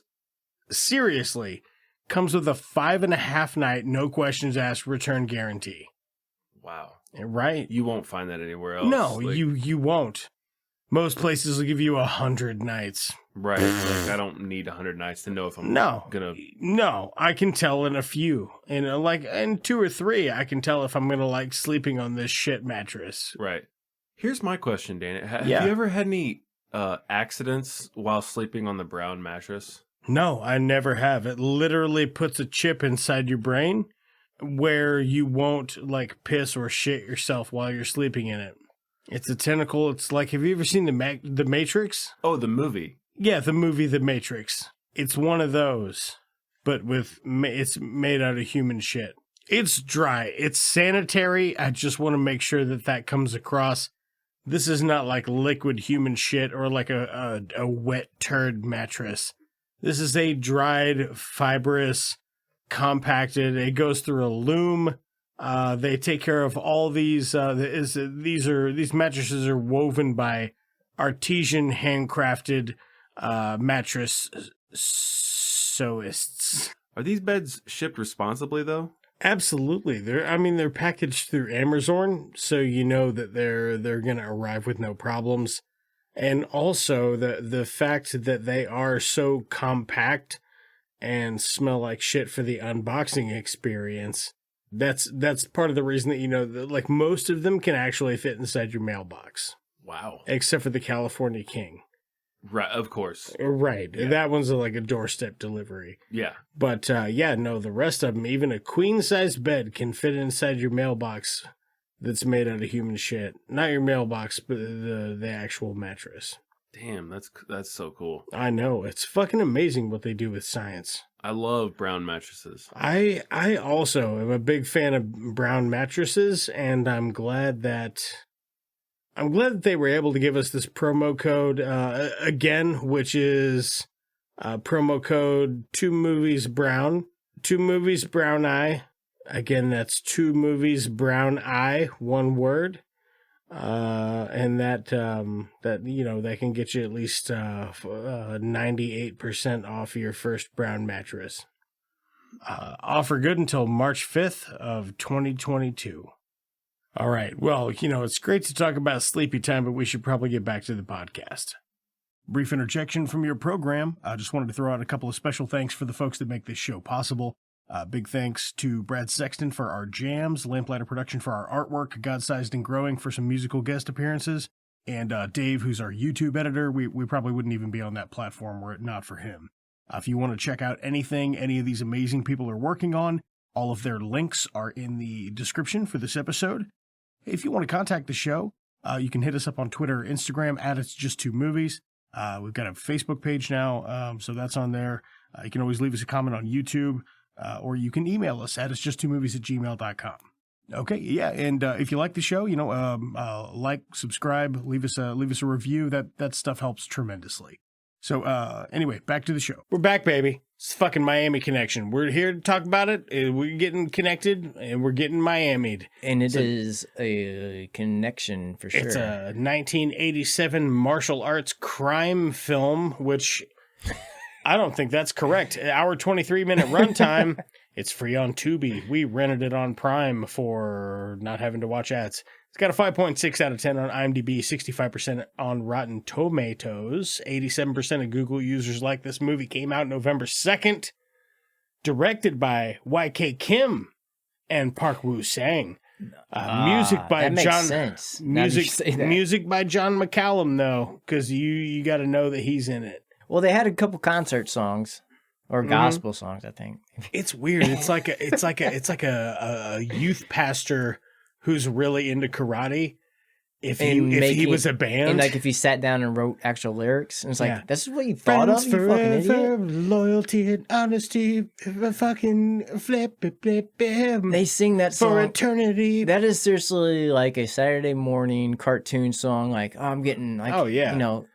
seriously, comes with a 5.5 night, no questions asked return guarantee. Wow. Right? You won't find that anywhere else. No, you won't. Most places will give you 100 nights. Right. Like I don't need 100 nights to know if I'm gonna. No, I can tell in a few. In 2 or 3, I can tell if I'm gonna like sleeping on this shit mattress. Right. Here's my question, Dan. Have Yeah. you ever had any accidents while sleeping on the brown mattress? No, I never have. It literally puts a chip inside your brain where you won't like piss or shit yourself while you're sleeping in it. It's a tentacle. It's like, have you ever seen the Matrix? Oh, the movie. Yeah, the movie The Matrix. It's one of those, but it's made out of human shit. It's dry. It's sanitary. I just want to make sure that comes across. This is not like liquid human shit or like a wet turd mattress. This is a dried, fibrous, compacted. It goes through a loom. They take care of all these. These mattresses are woven by artisan handcrafted mattress sewists. Are these beds shipped responsibly though? Absolutely. They're packaged through Amazon, so you know that they're going to arrive with no problems. And also the fact that they are so compact and smell like shit for the unboxing experience. That's part of the reason that, you know, like most of them can actually fit inside your mailbox. Wow. Except for the California King. Right, of course. Right. Yeah. That one's like a doorstep delivery. Yeah. But the rest of them, even a queen-sized bed can fit inside your mailbox that's made out of human shit. Not your mailbox, but the actual mattress. Damn, that's so cool. I know. It's fucking amazing what they do with science. I love brown mattresses. I also am a big fan of brown mattresses, and I'm glad that they were able to give us this promo code again, which is promo code 2 movies brown. 2 movies brown eye. Again, that's 2 movies brown eye, one word. And that you know, that can get you at least 98% off your first brown mattress. Offer good until March 5th of 2022. All right. Well, you know, it's great to talk about sleepy time, but we should probably get back to the podcast. Brief interjection from your program. I just wanted to throw out a couple of special thanks for the folks that make this show possible. Big thanks to Brad Sexton for our jams, Lamplighter Production for our artwork, Godsized and Growing for some musical guest appearances, and Dave, who's our YouTube editor. We probably wouldn't even be on that platform were it not for him. If you want to check out anything any of these amazing people are working on, all of their links are in the description for this episode. If you want to contact the show, you can hit us up on Twitter or Instagram at It's Just Two Movies. We've got a Facebook page now, so that's on there. You can always leave us a comment on YouTube, or you can email us at itsjusttwomovies@gmail.com. Okay, yeah, and if you like the show, you know, like, subscribe, leave us a review. That stuff helps tremendously. So anyway, back to the show. We're back, baby. It's fucking Miami Connection. We're here to talk about it. We're getting connected, and we're getting Miami'd. And it is a connection for sure. It's a 1987 martial arts crime film, which I don't think that's correct. Hour 23-minute runtime. It's free on Tubi. We rented it on Prime for not having to watch ads. It's got a 5.6 out of 10 on IMDb, 65% on Rotten Tomatoes. 87% of Google users like this movie. Came out November 2nd. Directed by YK Kim and Park Woo-sang. Music by that John. makes sense. Music by John McCallum, though, because you got to know that he's in it. Well, they had a couple concert songs or gospel songs, I think. It's weird. It's like a youth pastor who's really into karate. If he was a band, and like if he sat down and wrote actual lyrics, and it's like, Yeah. this is what you thought of, you fucking idiot. Loyalty and honesty, fucking flip. They sing that song for eternity. That is seriously like a Saturday morning cartoon song. Like, oh, I'm getting like, Oh, yeah. you know,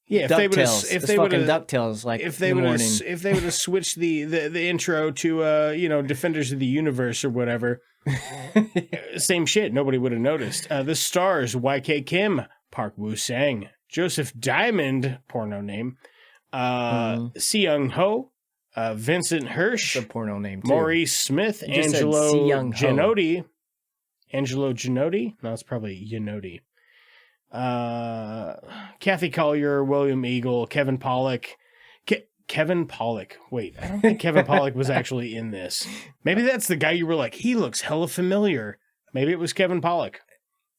Yeah, if they would have, DuckTales. It's fucking DuckTales. Like if they in the would have, morning. if they would have switched the intro to Defenders of the Universe or whatever, same shit. Nobody would have noticed. The stars: YK Kim, Park Woo-sang, Joseph Diamond, porno name, Seung Ho, Vincent Hirsch, It's a porno name too. Maurice Smith, You just said Angelo Seung Ho. Genotti. Angelo Genotti? No, it's probably Genotti. Kathy Collier, William Eagle, Kevin Pollak. Kevin Pollak. Wait, I don't think Kevin Pollak was actually in this. Maybe that's the guy you were like, he looks hella familiar. Maybe it was Kevin Pollak.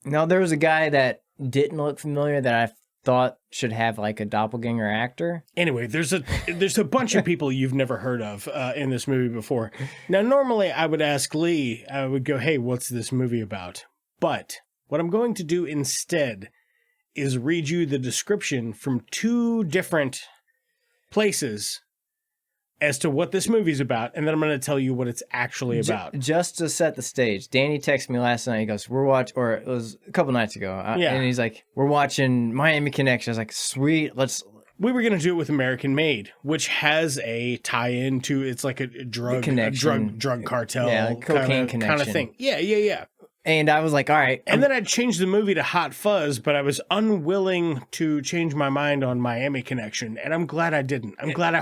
No, there was a guy that didn't look familiar that I thought should have like a doppelganger actor. Anyway, there's a bunch of people you've never heard of in this movie before. Now, normally I would ask Lee, I would go, hey, what's this movie about? But what I'm going to do instead is read you the description from 2 different places as to what this movie's about, and then I'm going to tell you what it's actually about. Just to set the stage, Danny texted me last night. He goes, or it was a couple nights ago. Yeah. And he's like, we're watching Miami Connection. I was like, sweet, We were going to do it with American Made, which has a tie-in to, it's like a drug cartel, Yeah, cocaine connection. kind of thing. Yeah. And I was like, all right. And then I changed the movie to Hot Fuzz, but I was unwilling to change my mind on Miami Connection, and I'm glad I didn't. I'm glad I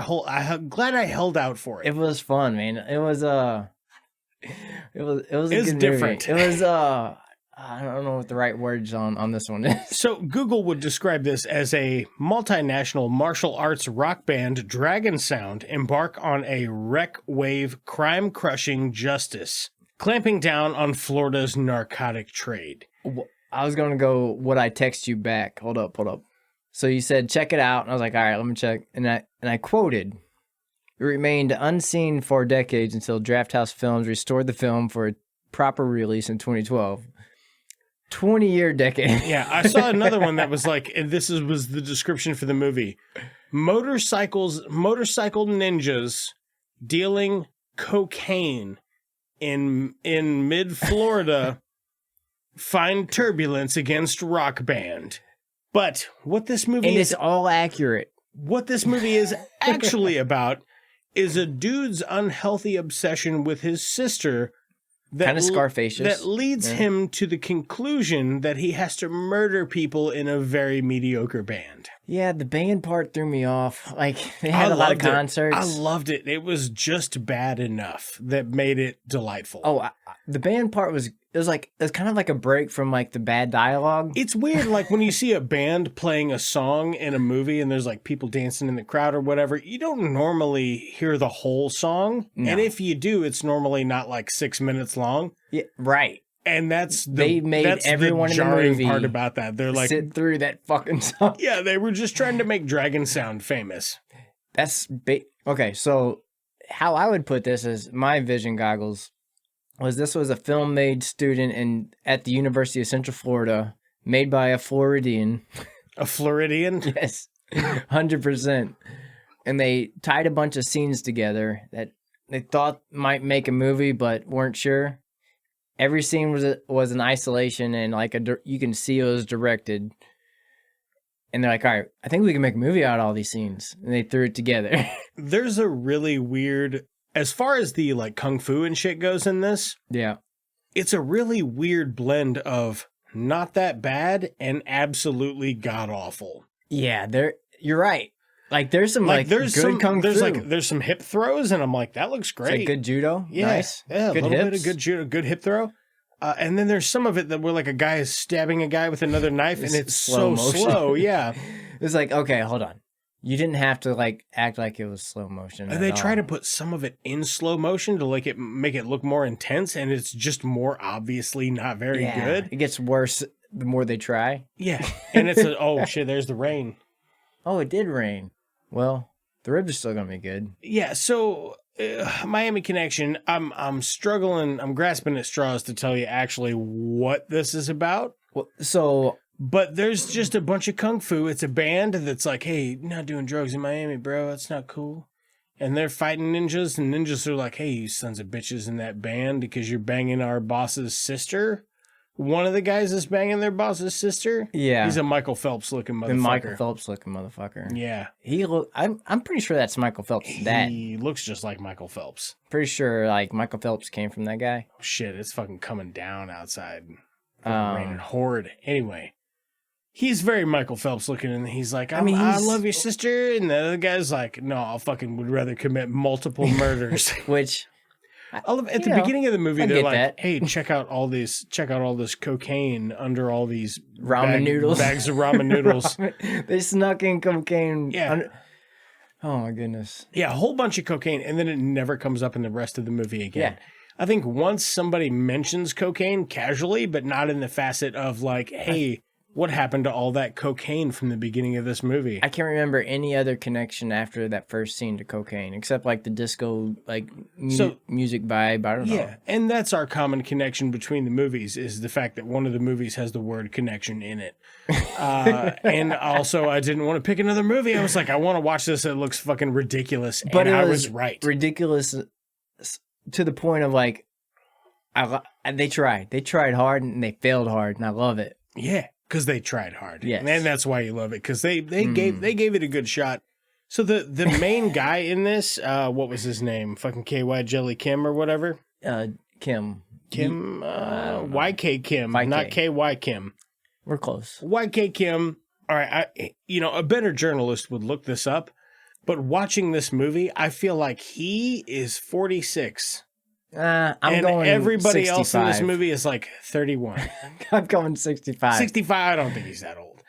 held out for it. It was fun, man. It was It was a It's good different. movie. It was I don't know what the right words on this one is. So Google would describe this as a multinational martial arts rock band, Dragon Sound, embark on a wreck wave crime-crushing justice, clamping down on Florida's narcotic trade. I was gonna go. What I text you back? Hold up. So you said check it out, and I was like, all right, let me check. And I quoted. It remained unseen for decades until Drafthouse Films restored the film for a proper release in 2012. 20-year decade. Yeah, I saw another one that was like, and was the description for the movie. Motorcycle ninjas dealing cocaine in mid-Florida find turbulence against rock band. But what this movie It's all accurate. What this movie is actually about is a dude's unhealthy obsession with his sister Kind of Scarfacious. that leads him to the conclusion that he has to murder people in a very mediocre band. Yeah, the band part threw me off. Like, they had a lot of concerts. I loved it. It was just bad enough that made it delightful. Oh, the band part was kind of like a break from like the bad dialogue. It's weird, like when you see a band playing a song in a movie and there's like people dancing in the crowd or whatever, you don't normally hear the whole song. No. And if you do, it's normally not like 6 minutes long. Yeah, right. And that's They made everyone the in the jarring movie part about that. They're like, sit through that fucking song. yeah, they were just trying to make Dragon Sound famous. Okay, so how I would put this is my vision goggles this was a film-made student at the University of Central Florida, made by a Floridian. A Floridian? Yes, 100%. And they tied a bunch of scenes together that they thought might make a movie, but weren't sure. Every scene was an isolation, and like you can see it was directed. And they're like, all right, I think we can make a movie out of all these scenes. And they threw it together. There's a really weird, as far as the like kung fu and shit goes in this, Yeah. it's a really weird blend of not that bad and absolutely god awful. Yeah, you're right. Like there's some good kung fu. There's some hip throws, and I'm like, that looks It's great. like good judo. Yeah, Nice. yeah, Good a little hips. bit of good judo, good hip throw. And then there's some of it that where like a guy is stabbing a guy with another knife, and it's so motion. slow. Yeah, It's like, okay, hold on. You didn't have to like act like it was slow motion. and they try to put some of it in slow motion to make it look more intense, and it's just more obviously not very good. It gets worse the more they try. Yeah, and it's oh shit, there's the rain. Oh, it did rain. Well, the ribs are still gonna be good. Yeah, so Miami Connection, I'm struggling, I'm grasping at straws to tell you actually what this is about. Well, so But there's just a bunch of kung fu. It's a band that's like, hey, not doing drugs in Miami, bro. That's not cool. And they're fighting ninjas, and ninjas are like, hey, you sons of bitches in that band because you're banging our boss's sister. One of the guys is banging their boss's sister. yeah, He's a Michael Phelps looking motherfucker. the Michael Phelps looking motherfucker. Yeah. I'm pretty sure that's Michael Phelps' dad. He looks just like Michael Phelps. Pretty sure like Michael Phelps came from that guy. Oh, shit, it's fucking coming down outside. Raining horde. Anyway. He's very Michael Phelps looking, and he's like, I love your sister. And the other guy's like, no, I fucking would rather commit multiple murders. Which I love at the beginning of the movie, I they're get like, that. hey, check out all this cocaine under all these Ramen noodles. bags of ramen noodles. they snuck in cocaine. Yeah. Oh my goodness. Yeah, a whole bunch of cocaine, and then it never comes up in the rest of the movie again. Yeah. I think once somebody mentions cocaine casually, but not in the facet of like, hey, what happened to all that cocaine from the beginning of this movie? I can't remember any other connection after that first scene to cocaine, except like the disco, like music vibe. I don't know. Yeah, and that's our common connection between the movies is the fact that one of the movies has the word connection in it. And also, I didn't want to pick another movie. I was like, I want to watch this. It looks fucking ridiculous. But and it I was was right. ridiculous to the point of like, they tried hard and they failed hard, and I love it. Yeah. Because they tried hard. Yes. And that's why you love it. Because they gave it a good shot. So the main guy in this, what was his name? Fucking KY Jelly Kim or whatever? Kim. YK Kim, YK. not KY Kim. We're close. YK Kim. All right, a better journalist would look this up. But watching this movie, I feel like he is 46 I'm going everybody 65. else in this movie is like 31. I'm going 65. 65, I don't think he's that old.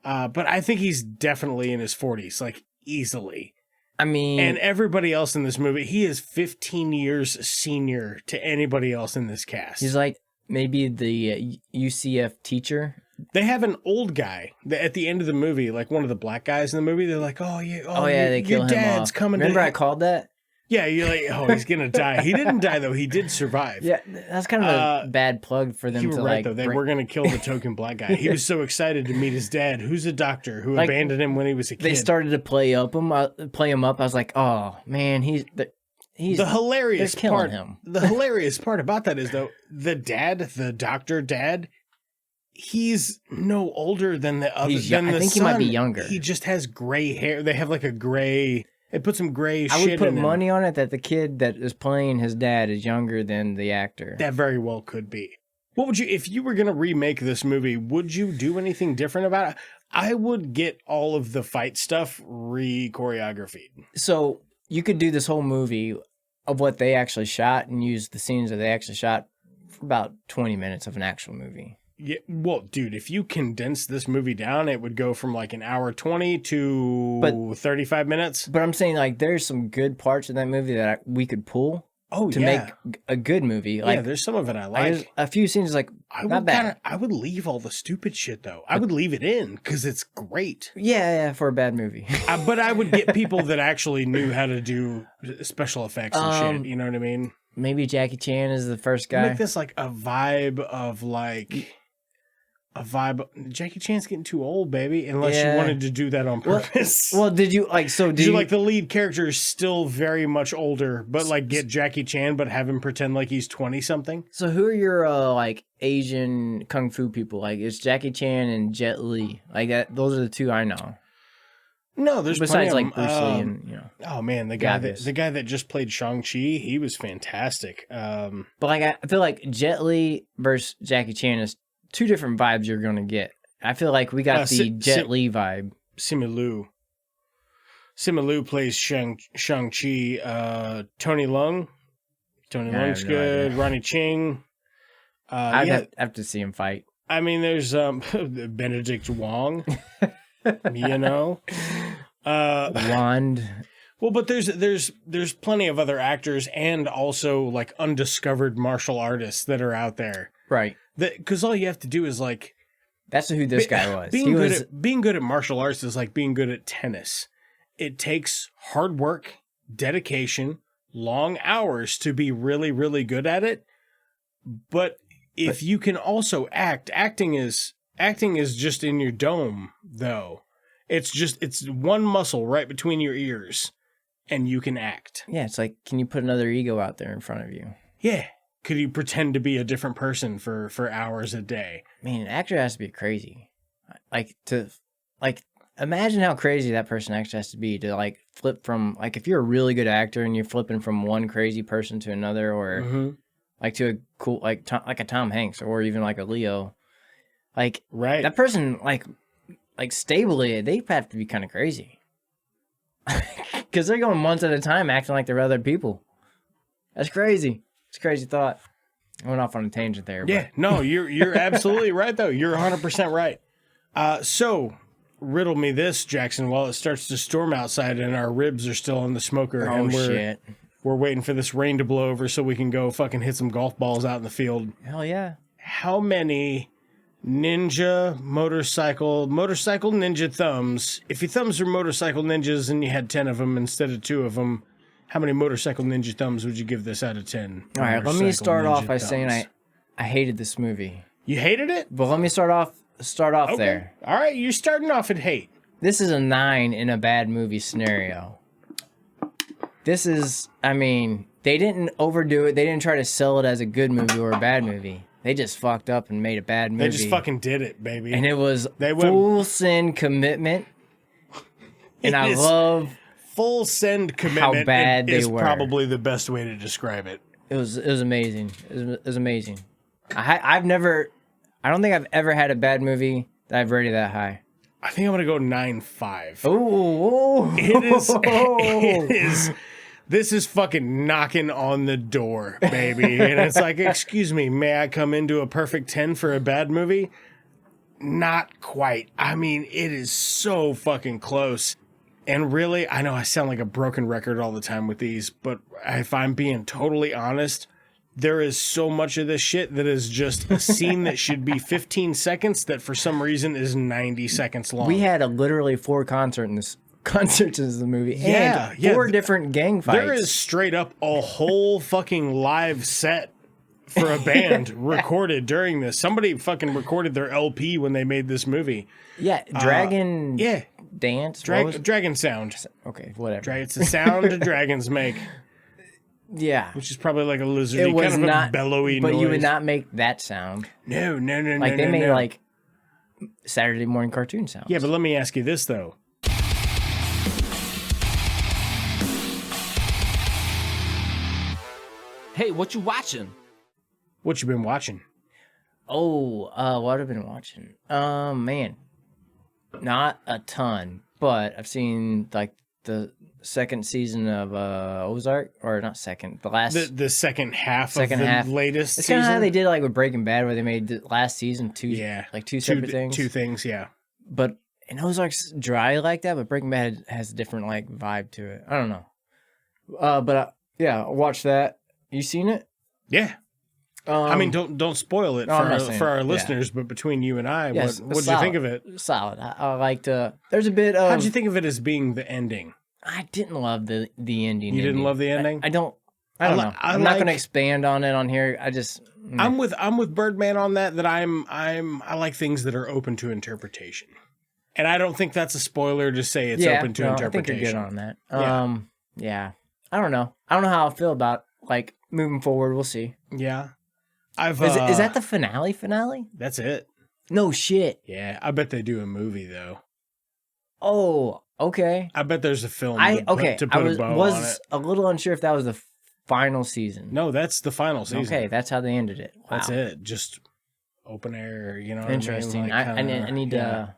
But I think he's definitely in his 40s, like easily. I mean... And everybody else in this movie, he is 15 years senior to anybody else in this cast. He's like maybe the UCF teacher. They have an old guy at the end of the movie, like one of the black guys in the movie. They're like, they kill your him dad's off. coming. Remember I called that? Yeah, you're like, oh, he's going to die. He didn't die, though. He did survive. Yeah, that's kind of a bad plug for them you were to right, like... though. They were going to kill the token black guy. He was so excited to meet his dad, who's a doctor, who abandoned him when he was a kid. They started to play him up. I was like, oh, man, he's the hilarious part. Him. The hilarious part about that is, though, the doctor dad, he's no older than the other. I think he might be younger. He just has gray hair. They have like a gray... They put some gray shit in I would put money on it that the kid that is playing his dad is younger than the actor. That very well could be. What would you, if you were going to remake this movie, would you do anything different about it? I would get all of the fight stuff re-choreographed. So you could do this whole movie of what they actually shot and use the scenes that they actually shot for about 20 minutes of an actual movie. Yeah, well, dude, if you condense this movie down, it would go from like an hour 20 to 35 minutes. But I'm saying, like, there's some good parts of that movie that we could pull to make a good movie. Like, yeah, there's some of it I like. There's a few scenes, like, not bad. I would leave all the stupid shit, though. I would leave it in because it's great. Yeah, for a bad movie. But I would get people that actually knew how to do special effects and shit. You know what I mean? Maybe Jackie Chan is the first guy. Make this like a vibe of like... Jackie Chan's getting too old, baby, unless you wanted to do that on purpose. Well, did you like the lead character is still very much older, but like get Jackie Chan but have him pretend like he's 20 something? So who are your like Asian kung fu people? Like it's Jackie Chan and Jet Li. Like that, those are the two I know. No, there's besides plenty like Bruce Lee and Oh man, the guy that just played Shang-Chi, he was fantastic. But like I feel like Jet Li versus Jackie Chan is two different vibes you're going to get. I feel like we got the Jet Li vibe. Simu Liu plays Shang-Chi. Tony Leung's good. Ronnie Ching. I'd have to see him fight. I mean, there's Benedict Wong. You know? Wand. Well, but there's plenty of other actors and also like undiscovered martial artists that are out there. Right. Because all you have to do is like... That's who this guy was. Being good at martial arts is like being good at tennis. It takes hard work, dedication, long hours to be really, really good at it. But if you can also acting is just in your dome, though. It's one muscle right between your ears, and you can act. Yeah, it's like, can you put another ego out there in front of you? Yeah. Could you pretend to be a different person for hours a day? Man, an actor has to be crazy. Imagine how crazy that person actually has to be to like flip from, like if you're a really good actor and you're flipping from one crazy person to another, or like to a cool, like a Tom Hanks or even like a Leo, like right. That person like stably, they have to be kind of crazy because they're going months at a time acting like they're other people. That's crazy. It's a crazy thought. I went off on a tangent there. Yeah, no, you're absolutely right, though. You're 100% right. So, riddle me this, Jackson. While it starts to storm outside and our ribs are still in the smoker, and we're waiting for this rain to blow over so we can go fucking hit some golf balls out in the field. Hell yeah. How many motorcycle ninja thumbs, if your thumbs were motorcycle ninjas and you had 10 of them instead of 2 of them, how many motorcycle ninja thumbs would you give this out of 10? All right, let me start off by saying I hated this movie. You hated it? But let me start off okay. There. All right, you're starting off at hate. This is a 9 in a bad movie scenario. This is, I mean, they didn't overdo it. They didn't try to sell it as a good movie or a bad movie. They just fucked up and made a bad movie. They just fucking did it, baby. And it was full sin commitment. And I love... Full send commitment. How bad they were. Probably the best way to describe it. It was amazing. It was amazing. I don't think I've ever had a bad movie that I've rated that high. I think I'm gonna go 9.5. Oh, it is This is fucking knocking on the door, baby. And it's like, excuse me, may I come into a perfect 10 for a bad movie? Not quite. I mean, it is so fucking close. And really, I know I sound like a broken record all the time with these, but if I'm being totally honest, there is so much of this shit that is just a scene that should be 15 seconds that for some reason is 90 seconds long. We had literally 4 concerts in the movie. Yeah, and 4 different gang fights. There is straight up a whole fucking live set for a band recorded during this. Somebody fucking recorded their LP when they made this movie. Yeah, Dragon Dance? Dragon Sound. Okay, whatever. It's the sound dragons make. Yeah. Which is probably like a lizardy, It was kind of not, a bellowy but noise. you would not make that sound. No. Like, they made, like, Saturday morning cartoon sounds. Yeah, but let me ask you this, though. Hey, what you watching? What you been watching? Oh, what have I been watching? Man, not a ton, but I've seen like the second season of Ozark, or not second, the last the second half of the latest It's season. kind of how they did like with Breaking Bad, where they made the last season two separate things. Two things, yeah. But and Ozark's dry like that, but Breaking Bad has a different like vibe to it. I don't know. Yeah, I watched that. You seen it? Yeah. I mean, don't spoil it for our listeners, but between you and I, yes, what did you think of it? Solid. I liked. There's a bit of. How'd you think of it as being the ending? I didn't love the ending. You didn't love the ending? I don't know. I'm not going to expand on it on here. I just. I'm with Birdman on that. That I like things that are open to interpretation, and I don't think that's a spoiler to say it's open to interpretation. I think you're good on that. Yeah. I don't know. I don't know how I feel about like moving forward. We'll see. Yeah. Is that the finale? That's it. No shit. Yeah, I bet they do a movie though. Oh, okay. I bet there's a film. I was a little unsure if that was the final season. No, that's the final season. Okay, that's how they ended it. Wow. That's it. Just open air. You know. Interesting. What I mean? I need to.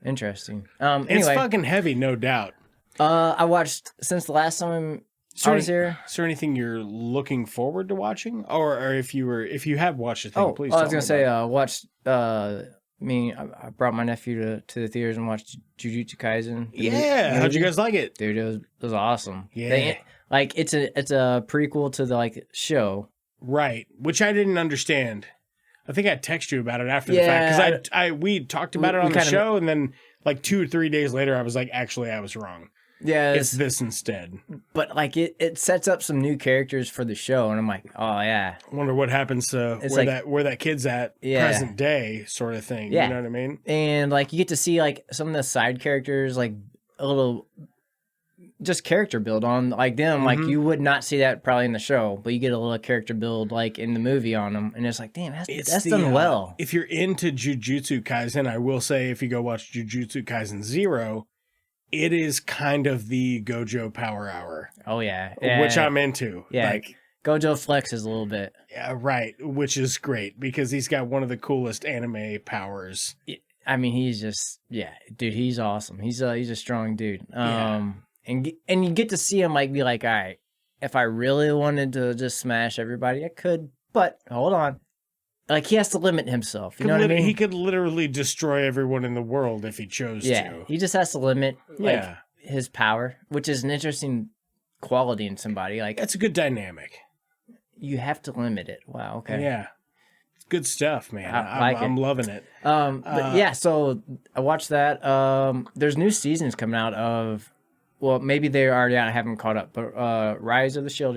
Interesting. It's anyway, fucking heavy, no doubt. I watched since the last time I was here. Is there anything you're looking forward to watching, or if you have watched a thing, please? I was gonna say, watched. I brought my nephew to the theaters and watched Jujutsu Kaisen. Yeah, how'd you guys like it, dude? It was awesome. Yeah, it's a prequel to the show, right? Which I didn't understand. I think I texted you about it after the fact because we talked about it on the show, and then like 2 or 3 days later, I was like, actually, I was wrong. Yeah, it's this instead. But it sets up some new characters for the show, and I'm like, oh yeah. I wonder what happens to where that kid's at present day, sort of thing. Yeah. You know what I mean? And you get to see some of the side characters, a little just character build on them. Mm-hmm. You would not see that probably in the show, but you get a little character build in the movie on them, and it's like, damn, that's done well. If you're into Jujutsu Kaisen, I will say if you go watch Jujutsu Kaisen 0. It is kind of the Gojo Power Hour. Oh, yeah. Which I'm into. Yeah. Gojo flexes a little bit. Yeah, right. Which is great because he's got one of the coolest anime powers. I mean, he's just, dude, he's awesome. He's a strong dude. And you get to see him be like, all right, if I really wanted to just smash everybody, I could, but hold on. He has to limit himself. You know what I mean? He could literally destroy everyone in the world if he chose to. Yeah, he just has to limit his power, which is an interesting quality in somebody. That's a good dynamic. You have to limit it. Wow, okay. Yeah. It's good stuff, man. I'm loving it. So I watched that. There's new seasons coming out of... Well, maybe they're already out. I haven't caught up. But Rise of the Shield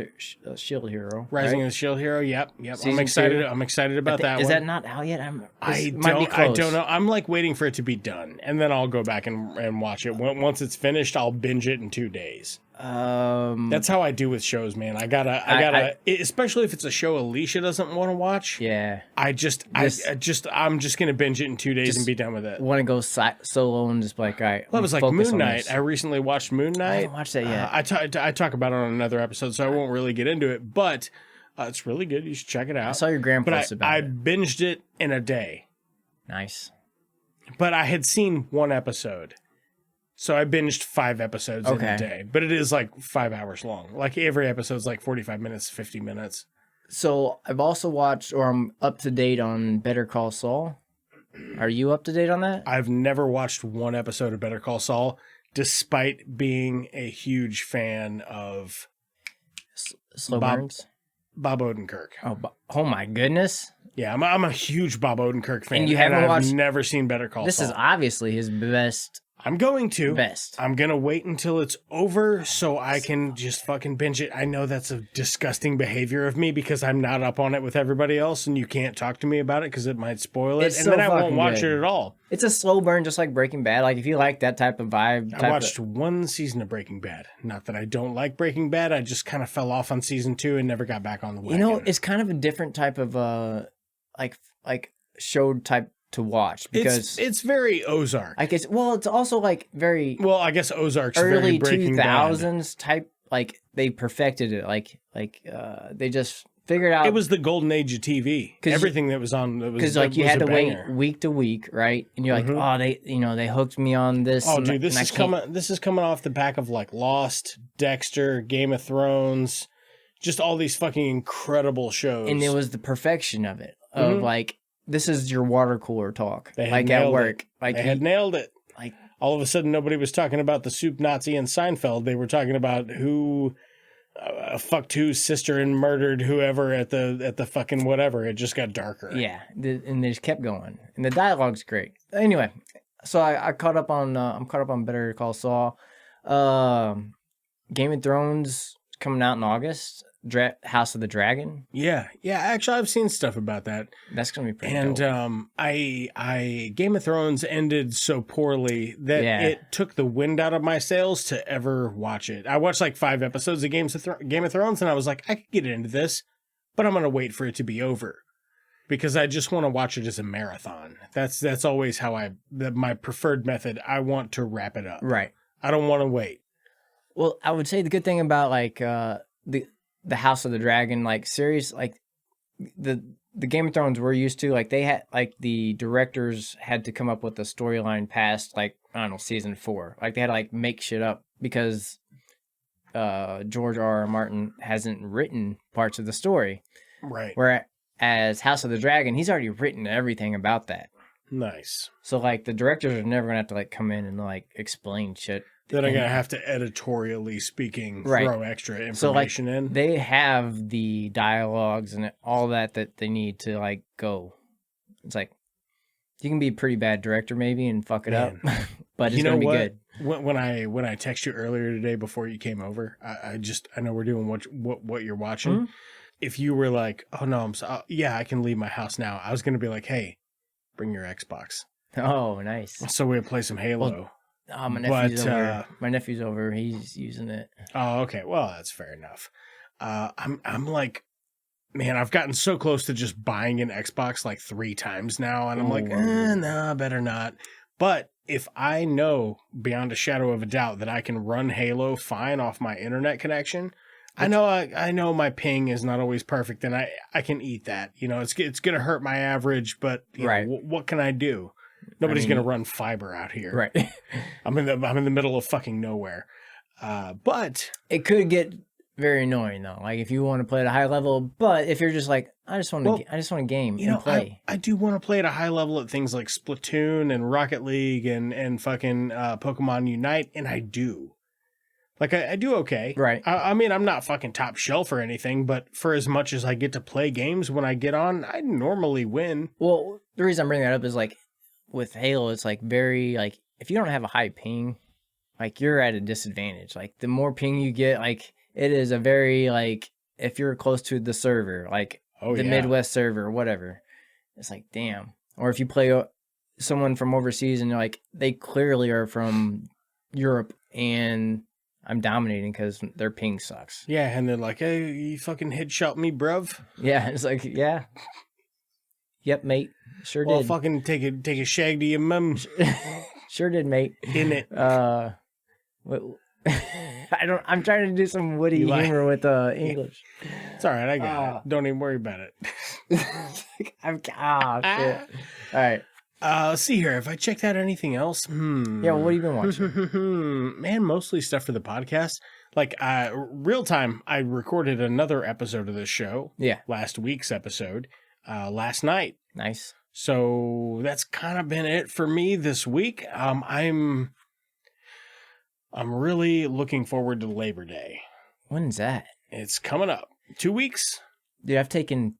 Hero. Rising of the Shield Hero. Yep. I'm excited. 2. I'm excited about that one. Is that not out yet? I don't know. I'm waiting for it to be done, and then I'll go back and watch it. Once it's finished, I'll binge it in 2 days. That's how I do with shows, man. I gotta, especially if it's a show Alicia doesn't want to watch. Yeah. I'm just gonna binge it in 2 days and be done with it. Want to go solo and just all right. Well, it was like Moon Knight. I recently watched Moon Knight. I haven't watched that yet. I talk about it on another episode, so I won't really get into it. But it's really good. You should check it out. I saw your grandpa post about it. I binged it in a day. Nice. But I had seen 1 episode. So I binged 5 episodes in a day, but it is like 5 hours long. Like every episode's like 45 minutes, 50 minutes. So I've also watched, or I'm up to date on Better Call Saul. Are you up to date on that? I've never watched one episode of Better Call Saul, despite being a huge fan of Slow burns. Bob Odenkirk. Oh my goodness! Yeah, I'm a huge Bob Odenkirk fan. And you haven't watched? I've never seen Better Call Saul. This is obviously his best. I'm going to. Best. I'm going to wait until it's over so I can just fucking binge it. I know that's a disgusting behavior of me because I'm not up on it with everybody else and you can't talk to me about it because it might spoil it. It's and so then I won't fucking watch good. it at all. It's a slow burn, just like Breaking Bad. Like if you like that type of vibe. I watched one season of Breaking Bad. Not that I don't like Breaking Bad. I just kind of fell off on season 2 and never got back on the wagon. You know, it's kind of a different type of like show type to watch because it's very Ozark. I guess. Well, it's also like very I guess Ozark's early very Breaking 2000s type. Like they perfected it. Like they just figured out it was the golden age of TV. Everything that was on because like you had to wait week to week, right? And you're like, oh, they hooked me on this. Oh, dude, this is coming off the back of like Lost, Dexter, Game of Thrones, just all these fucking incredible shows. And it was the perfection of it. Of like, this is your water cooler talk. They had like at work. It. Like they had nailed it. Like all of a sudden, nobody was talking about the soup Nazi and Seinfeld. They were talking about who fucked whose sister and murdered whoever at the fucking whatever. It just got darker. Yeah, and they just kept going, and the dialogue's great. Anyway, so I caught up on I'm caught up on Better Call Saul. Game of Thrones coming out in August. House of the Dragon. Yeah. Actually, I've seen stuff about that. That's gonna be pretty. And dope. I Game of Thrones ended so poorly that it took the wind out of my sails to ever watch it. I watched like 5 episodes of Game of Thrones, and I was like, I could get into this, but I'm gonna wait for it to be over because I just want to watch it as a marathon. That's always how my preferred method. I want to wrap it up. Right. I don't want to wait. Well, I would say the good thing about like the House of the Dragon like series, like the Game of Thrones we're used to, like they had like the directors had to come up with a storyline past like I don't know season 4, like they had to like make shit up because George R.R. Martin hasn't written parts of the story, right? Whereas House of the Dragon, he's already written everything about that. Nice. So like the directors are never gonna have to like come in and like explain shit. Then I'm going to have to editorially speaking throw extra information in. They have the dialogues and all that they need to like go. It's like you can be a pretty bad director maybe and fuck it up, but it's going to be good. When I text you earlier today before you came over, I know we're doing what you're watching. Mm-hmm. If you were like, oh no, I can leave my house now. I was going to be like, hey, bring your Xbox. Oh, nice. So we'll play some Halo. Well, my nephew's over. He's using it. Oh, okay. Well, that's fair enough. I'm like, man, I've gotten so close to just buying an Xbox like 3 times now, and I'm like, no, better not. But if I know beyond a shadow of a doubt that I can run Halo fine off my internet connection, I know my ping is not always perfect, and I can eat that. You know, it's gonna hurt my average, but you know, what can I do? Nobody's going to run fiber out here. Right. I'm in the middle of fucking nowhere. But it could get very annoying though. Like if you want to play at a high level, but if you're just like, I just want to game and play. I do want to play at a high level at things like Splatoon and Rocket League and fucking Pokemon Unite. And I do. Like I do okay. Right. I mean, I'm not fucking top shelf or anything, but for as much as I get to play games when I get on, I normally win. Well, the reason I'm bringing that up is like, with Halo, it's like very like if you don't have a high ping, like you're at a disadvantage. Like the more ping you get, like it is a very like if you're close to the server, like Midwest server or whatever, it's like damn. Or if you play someone from overseas and you're like they clearly are from Europe and I'm dominating because their ping sucks. Yeah, and they're like, hey, you fucking headshot me, bruv. Yeah, it's like yeah. Yep, mate. Sure did. Well, fucking take a shag to your mum. Sure did, mate. In it. I'm trying to do some witty humor with English. It's all right. I got it. Don't even worry about it. Shit. All right. Let's see here. Have I checked out anything else? Yeah, what have you been watching? Man, mostly stuff for the podcast. Like, real time, I recorded another episode of this show. Yeah. Last week's episode, last night. Nice. So that's kind of been it for me this week. I'm really looking forward to Labor Day. When's that? It's coming up. 2 weeks? Dude, I've taken...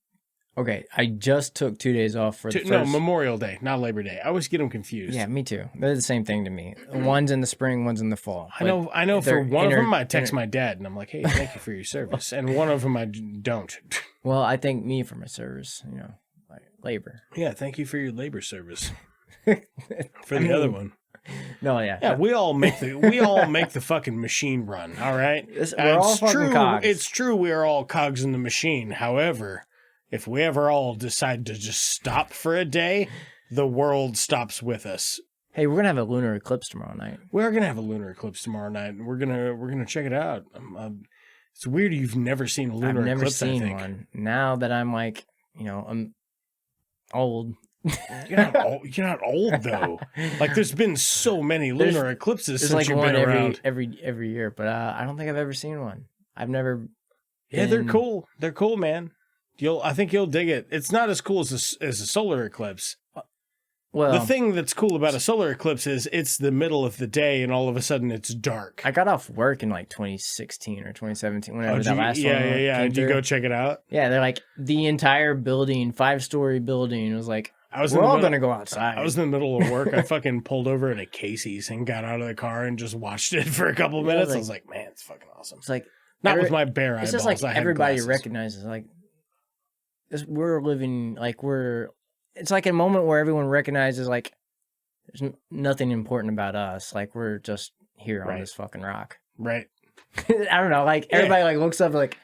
Okay, I just took 2 days off for the first... No, Memorial Day, not Labor Day. I always get them confused. Yeah, me too. They're the same thing to me. One's in the spring, one's in the fall. I know. For one of them, I text my dad, and I'm like, "Hey, thank you for your service." And one of them, I don't. Well, I thank me for my service. Like labor. Yeah, thank you for your labor service. For the other one. No, yeah. Yeah, we all make the fucking machine run. All right. We're all fucking true. cogs. It's true. We are all cogs in the machine. However, if we ever all decide to just stop for a day, the world stops with us. Hey, we're gonna have a lunar eclipse tomorrow night. We're gonna have a lunar eclipse tomorrow night, and we're gonna check it out. It's weird you've never seen a lunar eclipse. I've never seen one. Now that I'm like, I'm old. You're not old though. Like there's been so many lunar eclipses since like you've one been around. every year, but I don't think I've ever seen one. I've never. Yeah, they're cool. They're cool, man. I think you'll dig it. It's not as cool as a solar eclipse. Well, the thing that's cool about a solar eclipse is it's the middle of the day and all of a sudden it's dark. I got off work in like 2016 or 2017, whenever that last one. Yeah. Did you go check it out? Yeah, they're like the entire building, 5-story building. It was like, we're all going to go outside. I was in the middle of work. I fucking pulled over at a Casey's and got out of the car and just watched it for a couple of minutes. I was like, man, it's fucking awesome. It's like, not with my bare eyeballs. It's just like everybody glasses. recognizes, like, we're living, like, it's like a moment where everyone recognizes, like, there's nothing important about us. Like, we're just here on this fucking rock. Right. I don't know. Like, everybody, like, looks up, like,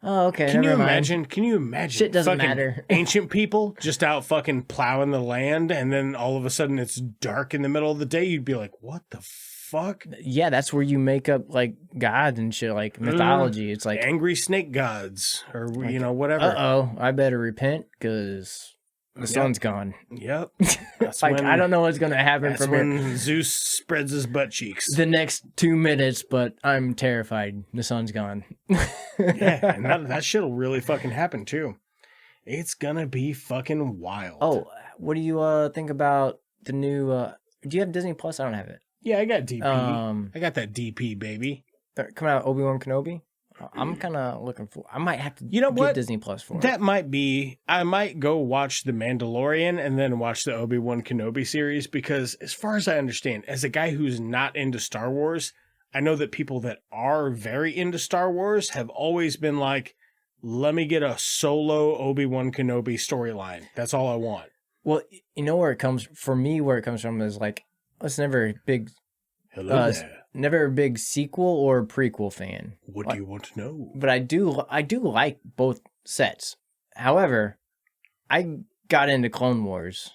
oh, okay, Can you mind. imagine? Shit doesn't matter. Ancient people just out fucking plowing the land, and then all of a sudden it's dark in the middle of the day. You'd be like, what the fuck? Yeah, that's where you make up, like, gods and shit, like, mythology. It's like... Angry snake gods, or, like, whatever. Uh-oh, I better repent, because... The sun's gone. Yep. That's like, I don't know what's going to happen from when here. Zeus spreads his butt cheeks. The next 2 minutes, but I'm terrified. The sun's gone. Yeah, and that shit'll really fucking happen, too. It's gonna be fucking wild. Oh, what do you think about the new... do you have Disney Plus? I don't have it. Yeah, I got DP. I got that DP, baby. Coming out Obi-Wan Kenobi? I'm kind of looking for... I might have to get Disney Plus for it. That might be... I might go watch The Mandalorian and then watch the Obi-Wan Kenobi series because as far as I understand, as a guy who's not into Star Wars, I know that people that are very into Star Wars have always been like, let me get a solo Obi-Wan Kenobi storyline. That's all I want. Well, you know where it comes... For me, where it comes from is like, it's never a big... Hello there. Never a big sequel or prequel fan. What do you want to know? But I do like both sets. However, I got into Clone Wars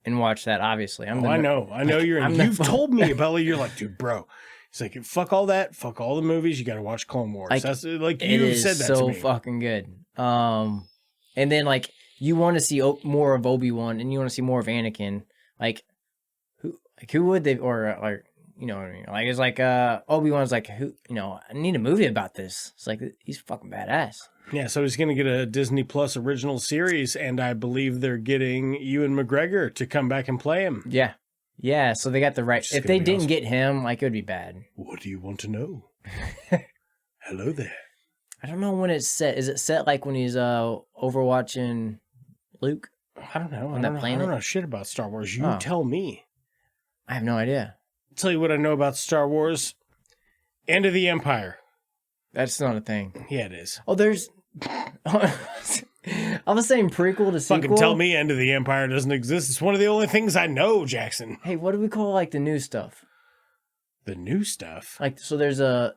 and watched that. Obviously, I know you're. You've told me about it. You're like, dude, bro. It's like, fuck all that. Fuck all the movies. You got to watch Clone Wars. Like, that's like you've said that to me. So fucking good. And then like you want to see more of Obi-Wan and you want to see more of Anakin. Like who would they or like. You know what I mean? Like, it's like, Obi-Wan's like, I need a movie about this. It's like, he's fucking badass. Yeah, so he's going to get a Disney Plus original series, and I believe they're getting Ewan McGregor to come back and play him. Yeah. Yeah, so they got the right... If they didn't get him, like, it would be bad. What do you want to know? Hello there. I don't know when it's set. Is it set like when he's overwatching Luke? I don't know. On that planet? I don't know shit about Star Wars. You tell me. I have no idea. Tell you what I know about Star Wars. End of the Empire. That's not a thing. Yeah, it is. Oh, there's... I was saying prequel to sequel. Fucking tell me End of the Empire doesn't exist. It's one of the only things I know, Jackson. Hey, what do we call, like, the new stuff? The new stuff? Like, so there's a...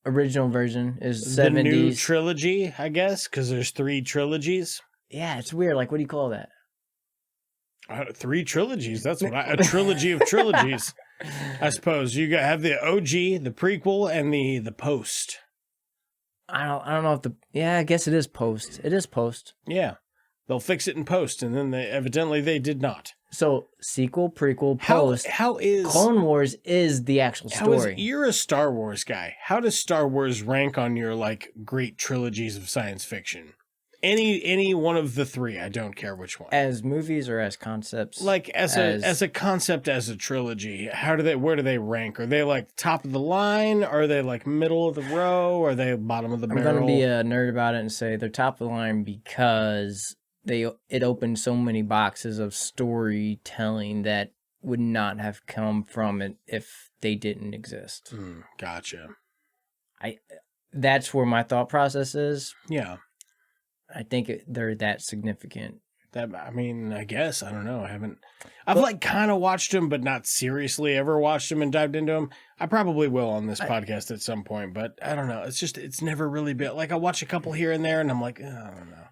Original version is 70s. The new trilogy, I guess, because there's 3 trilogies. Yeah, it's weird. Like, what do you call that? 3 trilogies. That's what a trilogy of trilogies. I suppose you have the OG, the prequel, and the post. I don't know if I guess it is post. It is post. Yeah, they'll fix it in post, and then they did not. So sequel, prequel, post. How is Clone Wars is the actual story? You're a Star Wars guy. How does Star Wars rank on your like great trilogies of science fiction? Any one of the three, I don't care which one. As movies or as concepts? Like as a concept, as a trilogy, where do they rank? Are they like top of the line? Are they like middle of the row? Are they bottom of the barrel? I'm gonna be a nerd about it and say they're top of the line because it opened so many boxes of storytelling that would not have come from it if they didn't exist. Gotcha. That's where my thought process is. Yeah. I think they're that significant. I guess. I don't know. I've like kind of watched them, but not seriously ever watched them and dived into them. I probably will on this podcast at some point, but I don't know. It's never really been like I watch a couple here and there and I'm like, I don't know.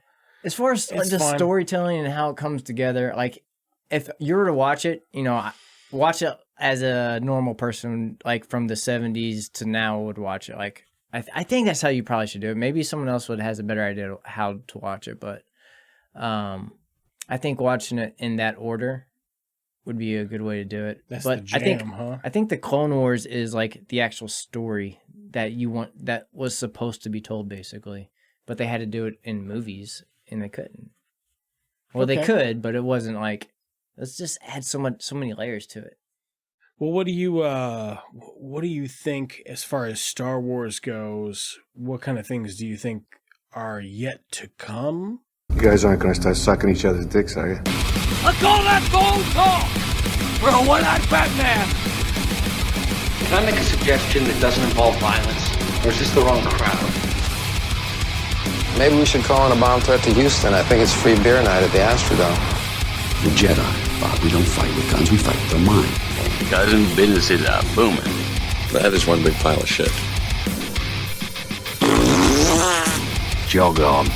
As far as just storytelling and how it comes together, like if you were to watch it, watch it as a normal person, like from the 70s to now would watch it. Like, I think that's how you probably should do it. Maybe someone else has a better idea of how to watch it, but I think watching it in that order would be a good way to do it. That's but the jam, I think the Clone Wars is like the actual story that that was supposed to be told, basically. But they had to do it in movies, and they couldn't. Well, they could, but it wasn't like, let's just add so many layers to it. Well, what do you think as far as Star Wars goes? What kind of things do you think are yet to come? You guys aren't going to start sucking each other's dicks, are you? Let's all that gold talk! We're a one-eyed Batman! Can I make a suggestion that doesn't involve violence? Or is this the wrong crowd? Maybe we should call in a bomb threat to Houston. I think it's free beer night at the Astrodome. The Jedi, Bob. We don't fight with guns, we fight with our mind. Cousin, businesses are booming. That is one big pile of shit. Jog on.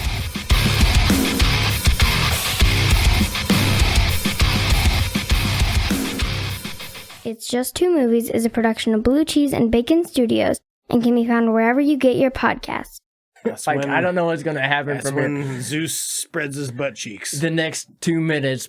It's Just Two Movies is a production of Blue Cheese and Bacon Studios and can be found wherever you get your podcasts. I don't know what's going to happen from when Zeus spreads his butt cheeks. The next 2 minutes,